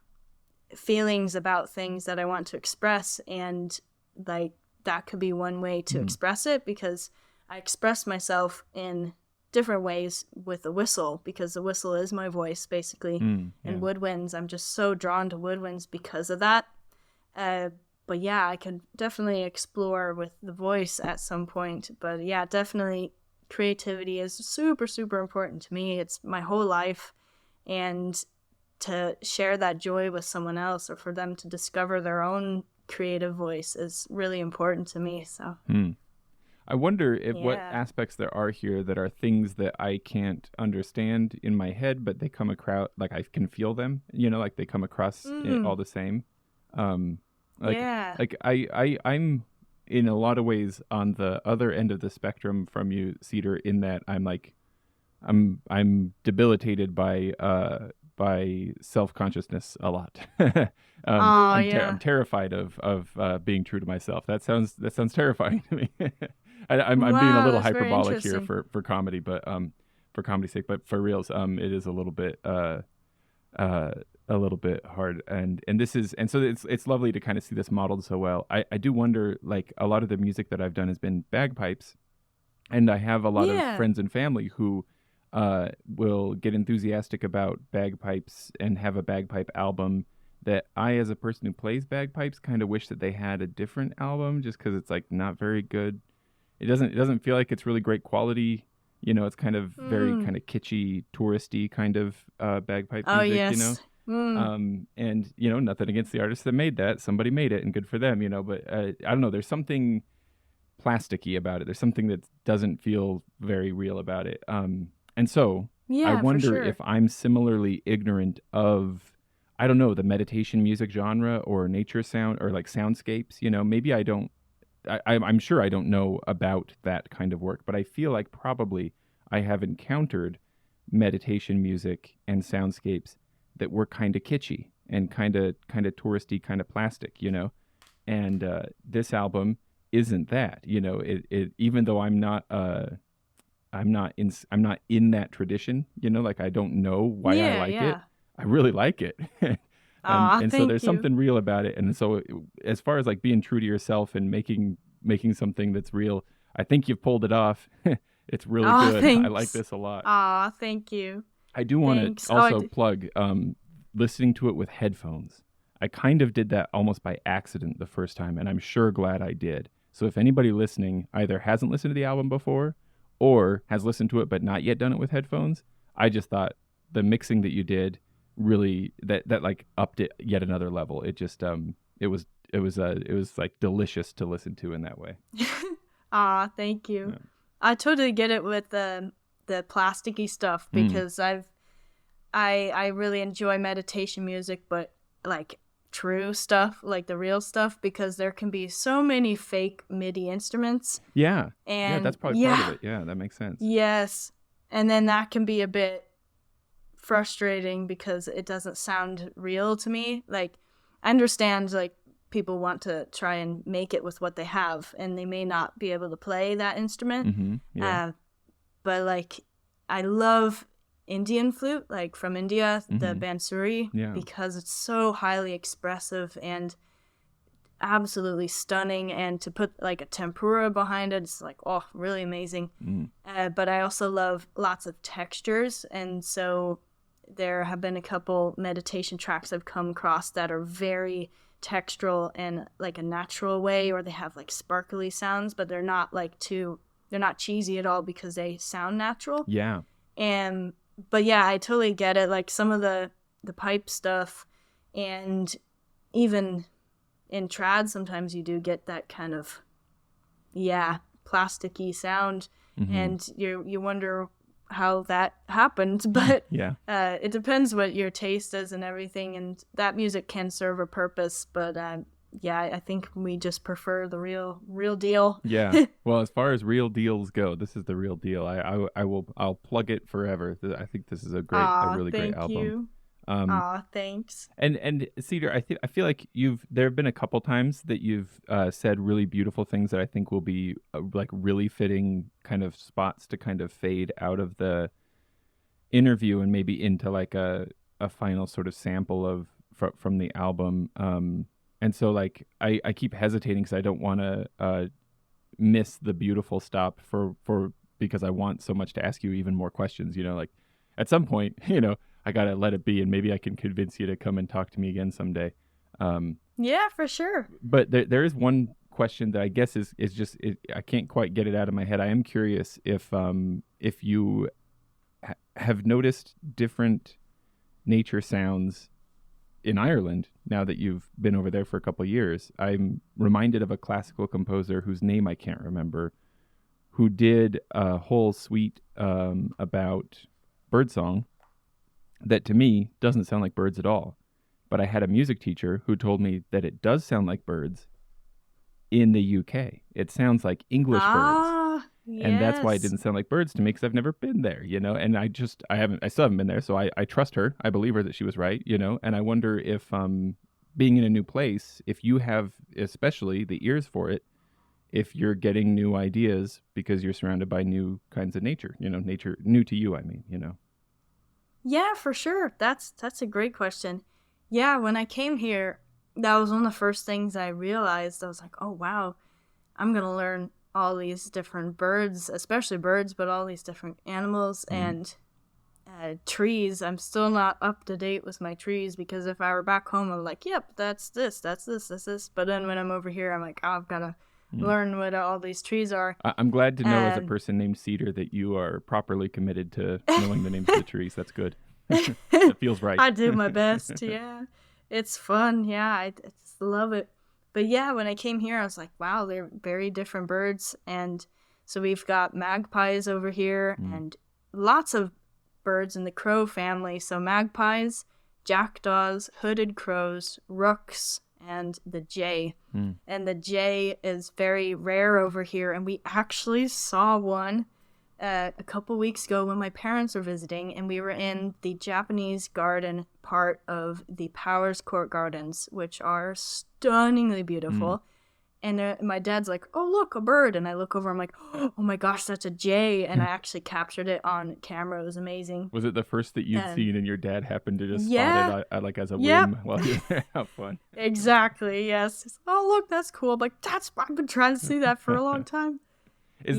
feelings about things that I want to express, and like that could be one way to express it, because I express myself in different ways with the whistle, because the whistle is my voice basically. And woodwinds, I'm just so drawn to woodwinds because of that. But yeah, I could definitely explore with the voice at some point. But yeah, definitely creativity is super, super important to me. It's my whole life. And to share that joy with someone else, or for them to discover their own creative voice, is really important to me. So I wonder if what aspects there are here that are things that I can't understand in my head, but they come across, like I can feel them, you know, like they come across all the same. Like I'm in a lot of ways on the other end of the spectrum from you, Cedar, in that I'm debilitated by self-consciousness a lot. I'm terrified of being true to myself. That sounds terrifying to me. I'm being a little hyperbolic here for comedy, but for comedy's sake, but for reals, it is a little bit hard, and this is, and so it's lovely to kind of see this modeled so well. I do wonder, like, a lot of the music that I've done has been bagpipes, and I have a lot of friends and family who will get enthusiastic about bagpipes and have a bagpipe album that I, as a person who plays bagpipes, kind of wish that they had a different album, just because it's like not very good. It doesn't feel like it's really great quality. You know, it's kind of very kind of kitschy, touristy kind of bagpipe music, you know? And, you know, nothing against the artist that made that. Somebody made it, and good for them, you know? But I don't know. There's something plasticky about it. There's something that doesn't feel very real about it. And so I wonder if I'm similarly ignorant of, I don't know, the meditation music genre or nature sound or like soundscapes. You know, maybe I don't. I'm sure I don't know about that kind of work, but I feel like probably I have encountered meditation music and soundscapes that were kind of kitschy and kind of touristy, kind of plastic, you know. And this album isn't that, you know. It even though I'm not in that tradition, you know, like I don't know why I like it. I really like it. And so there's something real about it. And so as far as like being true to yourself and making something that's real, I think you've pulled it off. It's really good. Thanks. I like this a lot. Thank you. I do want to also plug listening to it with headphones. I kind of did that almost by accident the first time, and I'm sure glad I did. So if anybody listening either hasn't listened to the album before or has listened to it but not yet done it with headphones, I just thought the mixing that you did really that like upped it yet another level. It just it was like delicious to listen to in that way. Thank you. Yeah. I totally get it with the plasticky stuff, because I really enjoy meditation music, but like true stuff, like the real stuff, because there can be so many fake MIDI instruments. And that's probably part of it. Yeah, that makes sense. Yes. And then that can be a bit frustrating because it doesn't sound real to me. Like, I understand, like, people want to try and make it with what they have, and they may not be able to play that instrument. But like, I love Indian flute, like from India, the bansuri, because it's so highly expressive and absolutely stunning. And to put like a tempura behind it, it's like, oh, really amazing. But I also love lots of textures, and so there have been a couple meditation tracks I've come across that are very textural in like a natural way, or they have like sparkly sounds, but they're not cheesy at all because they sound natural. But yeah, I totally get it. Like some of the pipe stuff, and even in trad, sometimes you do get that kind of plasticky sound, and you wonder how that happened, but it depends what your taste is and everything, and that music can serve a purpose, but I think we just prefer the real deal. Well, as far as real deals go, this is the real deal. I'll plug it forever. I think this is a really great album. Thank you. Thanks. And Cedar, I feel like there have been a couple times that you've said really beautiful things that I think will be like really fitting kind of spots to kind of fade out of the interview and maybe into like a final sort of sample from the album. And so like I keep hesitating because I don't want to miss the beautiful stop because I want so much to ask you even more questions. Like at some point, I gotta let it be, and maybe I can convince you to come and talk to me again someday. Yeah, for sure. But there is one question that I guess is just I can't quite get it out of my head. I am curious if you have noticed different nature sounds in Ireland now that you've been over there for a couple of years. I'm reminded of a classical composer whose name I can't remember, who did a whole suite about birdsong that to me doesn't sound like birds at all. But I had a music teacher who told me that it does sound like birds in the UK. It sounds like English birds. Yes. And that's why it didn't sound like birds to me, because I've never been there, and I still haven't been there. So I trust her. I believe her that she was right, and I wonder if being in a new place, if you have especially the ears for it, if you're getting new ideas because you're surrounded by new kinds of nature, nature new to you, I mean. Yeah, for sure. That's a great question. Yeah, when I came here, that was one of the first things I realized. I was like, oh, wow, I'm going to learn all these different birds, especially birds, but all these different animals and trees. I'm still not up to date with my trees, because if I were back home, I'm like, yep, that's this. But then when I'm over here, I'm like, oh, I've got to learn what all these trees are. I'm glad to know as a person named Cedar that you are properly committed to knowing the names of the trees. That's good. It feels right. I do my best. Yeah, it's fun. Yeah, I just love it. But yeah, when I came here, I was like, wow, they're very different birds. And so we've got magpies over here and lots of birds in the crow family. So magpies, jackdaws, hooded crows, rooks, and the jay. And the jay is very rare over here. And we actually saw one a couple weeks ago when my parents were visiting, and we were in the Japanese garden part of the Powers Court Gardens, which are stunningly beautiful. And my dad's like, oh, look, a bird. And I look over, I'm like, oh my gosh, that's a jay. And I actually captured it on camera. It was amazing. Was it the first that you'd seen and your dad happened to just spot it like as a whim while you were there? How fun. Exactly, yes. Oh, look, that's cool. I'm like, I've been trying to see that for a long time. Was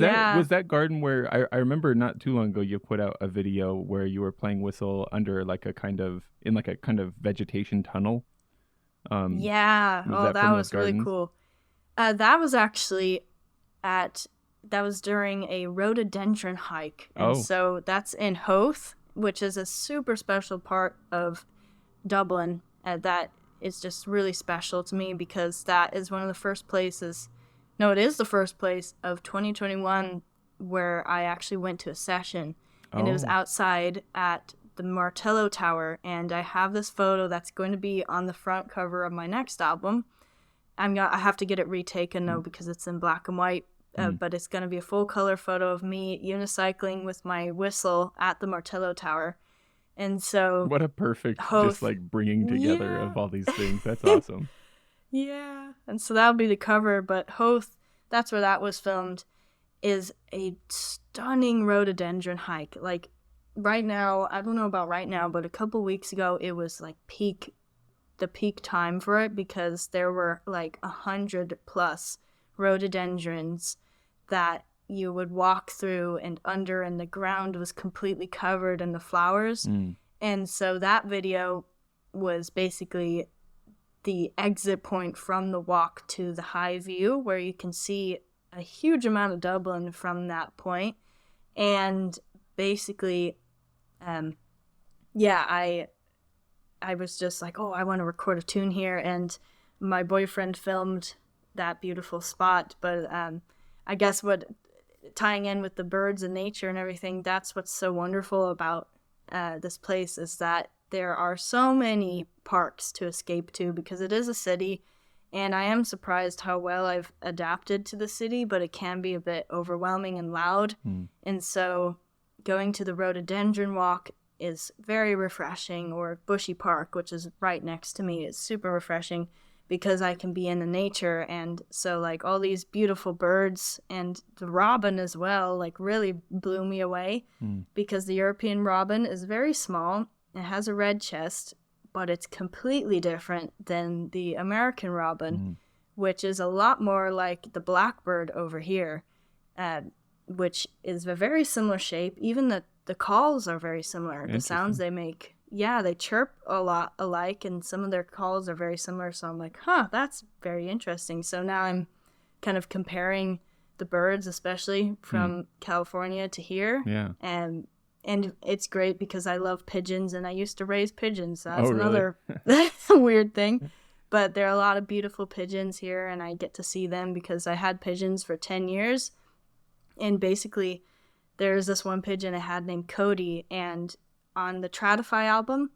that garden where I remember not too long ago you put out a video where you were playing whistle under like a kind of vegetation tunnel? Yeah. That was really cool. That was actually that was during a rhododendron hike. And so that's in Howth, which is a super special part of Dublin. That is just really special to me, because that is one of the first places. No, it is the first place of 2021 where I actually went to a session, and it was outside at the Martello Tower, and I have this photo that's going to be on the front cover of my next album. I have to get it retaken though, because it's in black and white, but it's going to be a full color photo of me unicycling with my whistle at the Martello Tower. And so what a perfect just like bringing together of all these things. That's awesome. Yeah, and so that would be the cover, but Howth, that's where that was filmed, is a stunning rhododendron hike. Like, right now, I don't know about right now, but a couple weeks ago, it was like the peak time for it, because there were like 100+ rhododendrons that you would walk through and under, and the ground was completely covered in the flowers. And so that video was basically the exit point from the walk to the high view, where you can see a huge amount of Dublin from that point. And basically, I was just like, oh, I want to record a tune here. And my boyfriend filmed that beautiful spot. But I guess tying in with the birds and nature and everything, that's what's so wonderful about this place, is that there are so many parks to escape to, because it is a city, and I am surprised how well I've adapted to the city, but it can be a bit overwhelming and loud. And so going to the rhododendron walk is very refreshing, or Bushy Park, which is right next to me, is super refreshing, because I can be in the nature. And so like all these beautiful birds, and the robin as well, like really blew me away, because the European robin is very small. It has a red chest, but it's completely different than the American robin, which is a lot more like the blackbird over here, which is a very similar shape. Even the calls are very similar. The sounds they make, they chirp a lot alike, and some of their calls are very similar. So I'm like, that's very interesting. So now I'm kind of comparing the birds, especially from California to here. Yeah. And it's great because I love pigeons, and I used to raise pigeons. So that's really? another weird thing. But there are a lot of beautiful pigeons here, and I get to see them because I had pigeons for 10 years. And basically, there's this one pigeon I had named Cody, and on the Tradify album,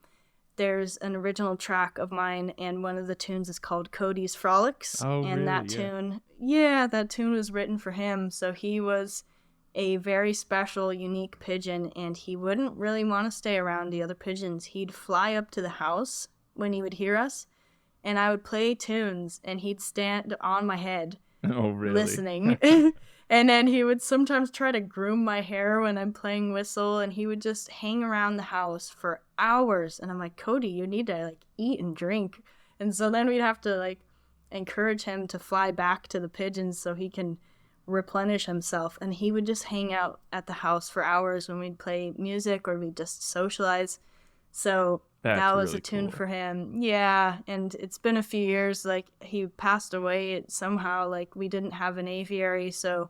there's an original track of mine, and one of the tunes is called Cody's Frolics. Oh, and really? that tune, that tune was written for him. So he was a very special, unique pigeon, and he wouldn't really want to stay around the other pigeons. He'd fly up to the house when he would hear us, and I would play tunes, and he'd stand on my head listening. And then he would sometimes try to groom my hair when I'm playing whistle, and he would just hang around the house for hours. And I'm like, Cody, you need to like eat and drink. And so then we'd have to like encourage him to fly back to the pigeons so he can replenish himself. And he would just hang out at the house for hours when we'd play music or we'd just socialize. So that was really a tune for him. Yeah, and it's been a few years. Like, he passed away somehow. Like, we didn't have an aviary, so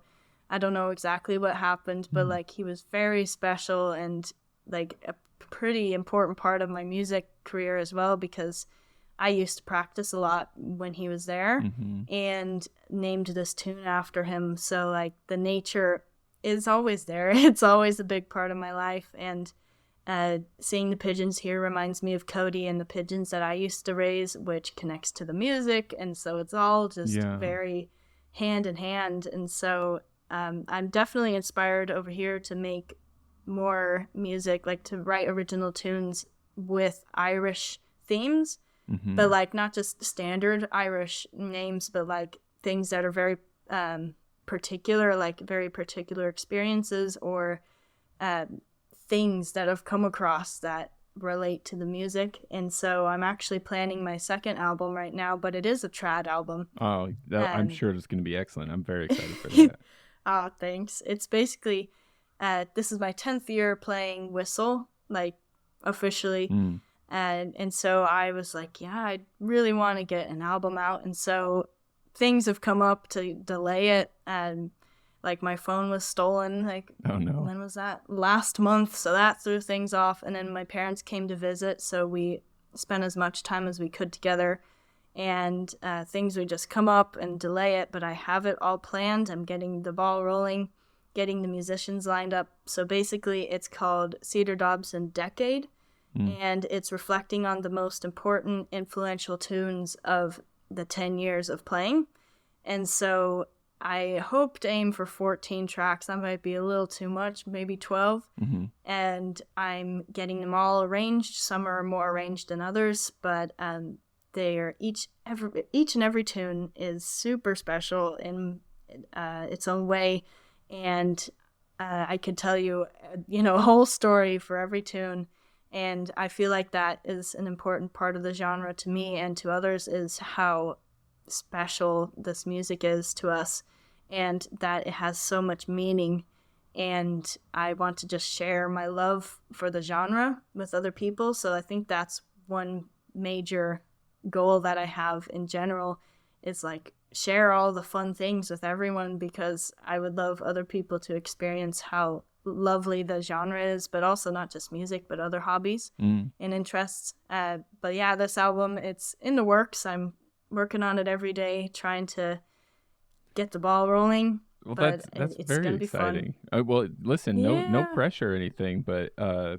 I don't know exactly what happened, but like, he was very special and like a pretty important part of my music career as well, because I used to practice a lot when he was there and named this tune after him. So like, the nature is always there. It's always a big part of my life, and seeing the pigeons here reminds me of Cody and the pigeons that I used to raise, which connects to the music. And so it's all just very hand in hand. And so I'm definitely inspired over here to make more music, like to write original tunes with Irish themes, but like not just standard Irish names, but like things that are very particular, like very particular experiences or things that I've come across that relate to the music. And so I'm actually planning my second album right now, but it is a trad album. Oh, I'm sure it's going to be excellent. I'm very excited for that. Oh, thanks. It's basically, this is my 10th year playing whistle, like officially. And so I was like, I really want to get an album out. And so things have come up to delay it. And like, my phone was stolen, like, oh no, when was that? Last month. So that threw things off. And then my parents came to visit, so we spent as much time as we could together. And things would just come up and delay it, but I have it all planned. I'm getting the ball rolling, getting the musicians lined up. So basically, it's called Cedar Dobson Decade, and it's reflecting on the most important, influential tunes of the 10 years of playing. And so I hope to aim for 14 tracks. That might be a little too much, maybe 12. And I'm getting them all arranged. Some are more arranged than others, but they are each and every tune is super special in its own way. And I could tell you, a whole story for every tune. And I feel like that is an important part of the genre to me and to others, is how special this music is to us, and that it has so much meaning. And I want to just share my love for the genre with other people. So I think that's one major goal that I have in general, is like share all the fun things with everyone, because I would love other people to experience how lovely the genre is, but also not just music, but other hobbies and interests. But yeah, this album, it's in the works. I'm working on it every day, trying to get the ball rolling. Well, but that's it's very gonna be exciting. Well, listen, no pressure or anything, but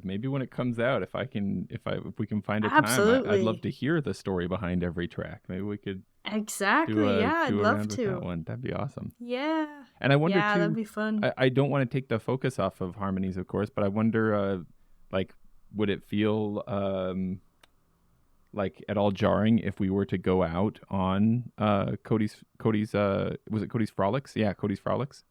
maybe when it comes out, if we can find a time, I'd love to hear the story behind every track. Maybe we could I'd love to. That one. That'd be awesome. Yeah. And I wonder too, that'd be fun. I don't want to take the focus off of Harmonies, of course, but I wonder, like, would it feel like at all jarring if we were to go out on Cody's was it Cody's Frolics? Yeah, Cody's Frolics.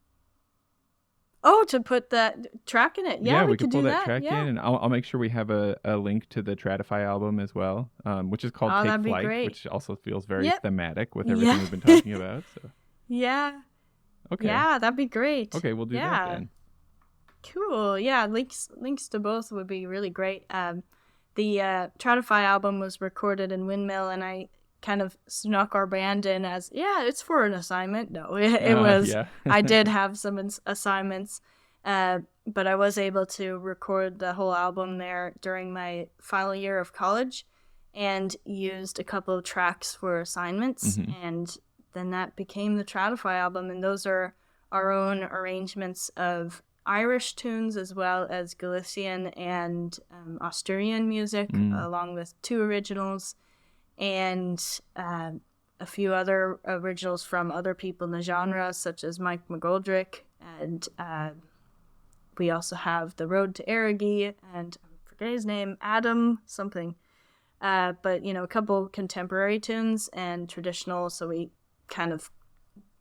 Oh, to put that track in it. Yeah, we could could pull do that track yeah. in, and I'll make sure we have a link to the Tradify album as well, which is called Oh, Take that'd be Flight, great. which also feels very Yep. thematic with everything we've been talking about. So. Yeah. Okay. Yeah, that'd be great. Okay, we'll do that then. Cool. Yeah, links to both would be really great. The Tradify album was recorded in Windmill, and I kind of snuck our band in as, it's for an assignment. No, it was, Yeah. I did have some assignments, but I was able to record the whole album there during my final year of college and used a couple of tracks for assignments, and then that became the Tradify album, and those are our own arrangements of Irish tunes as well as Galician and Asturian music, along with 2 originals and a few other originals from other people in the genre, such as Mike McGoldrick, and we also have The Road to Erigi, and I forget his name, Adam something, but a couple contemporary tunes and traditional, so we kind of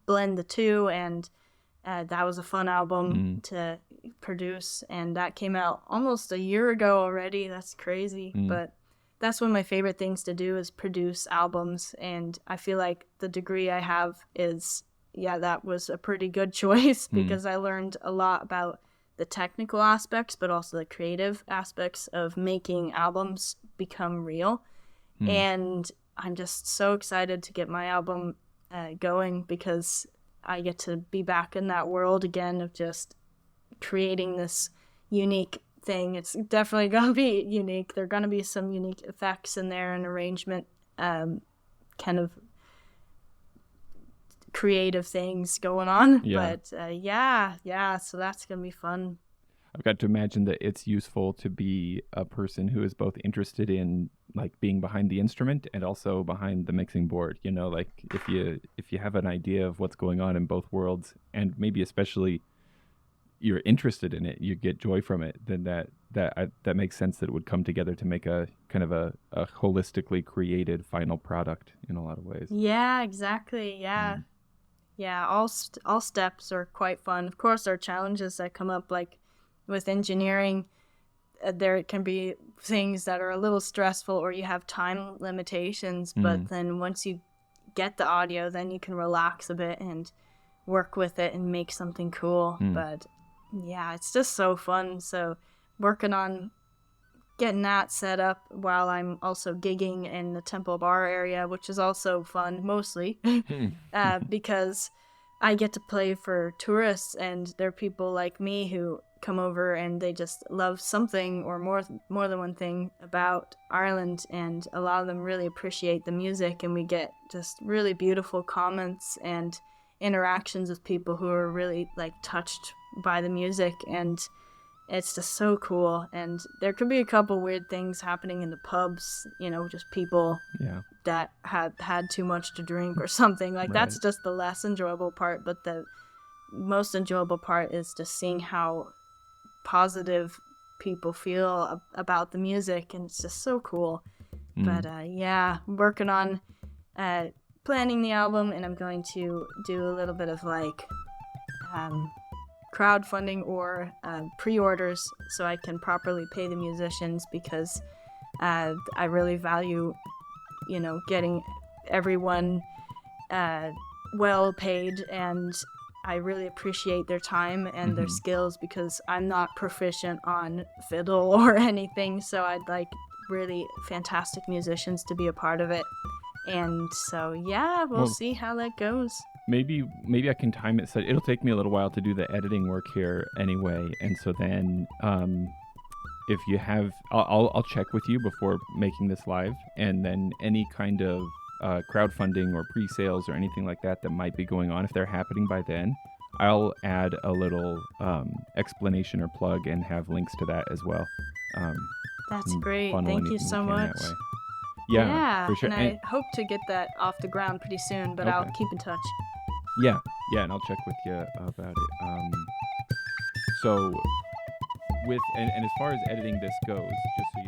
blend the two, and that was a fun album to produce, and that came out almost a year ago already. That's crazy, but that's one of my favorite things to do is produce albums, and I feel like the degree I have is, that was a pretty good choice because I learned a lot about the technical aspects, but also the creative aspects of making albums become real, and I'm just so excited to get my album going because I get to be back in that world again of just creating this unique thing. It's definitely going to be unique. There are going to be some unique effects in there and arrangement, kind of creative things going on. Yeah. But so that's going to be fun. I've got to imagine that it's useful to be a person who is both interested in like being behind the instrument and also behind the mixing board. Like if you have an idea of what's going on in both worlds, and maybe especially you're interested in it, you get joy from it, then that makes sense that it would come together to make a kind of a holistically created final product in a lot of ways. Yeah, exactly. Yeah. Yeah, all steps are quite fun. Of course, there are challenges that come up, like with engineering. There can be things that are a little stressful, or you have time limitations, but then once you get the audio, then you can relax a bit and work with it and make something cool. But yeah, it's just so fun. So working on getting that set up while I'm also gigging in the Temple Bar area, which is also fun, mostly, because I get to play for tourists, and they're people like me who come over and they just love something or more than one thing about Ireland, and a lot of them really appreciate the music, and we get just really beautiful comments and interactions with people who are really like touched by the music, and it's just so cool. And there could be a couple weird things happening in the pubs, just people that have had too much to drink or something. Like, that's just the less enjoyable part, but the most enjoyable part is just seeing how positive people feel about the music, and it's just so cool. But working on planning the album, and I'm going to do a little bit of like crowdfunding or pre-orders so I can properly pay the musicians, because I really value getting everyone well paid, and I really appreciate their time and their skills, because I'm not proficient on fiddle or anything, so I'd like really fantastic musicians to be a part of it. And so we'll see how that goes. Maybe I can time it so it'll take me a little while to do the editing work here anyway, and so then if you have, I'll check with you before making this live, and then any kind of crowdfunding or pre-sales or anything like that might be going on, if they're happening by then, I'll add a little explanation or plug and have links to that as well. That's great. Thank you so much. Yeah, for sure. And I hope to get that off the ground pretty soon, but I'll keep in touch. Yeah, and I'll check with you about it. So with and as far as editing this goes, just so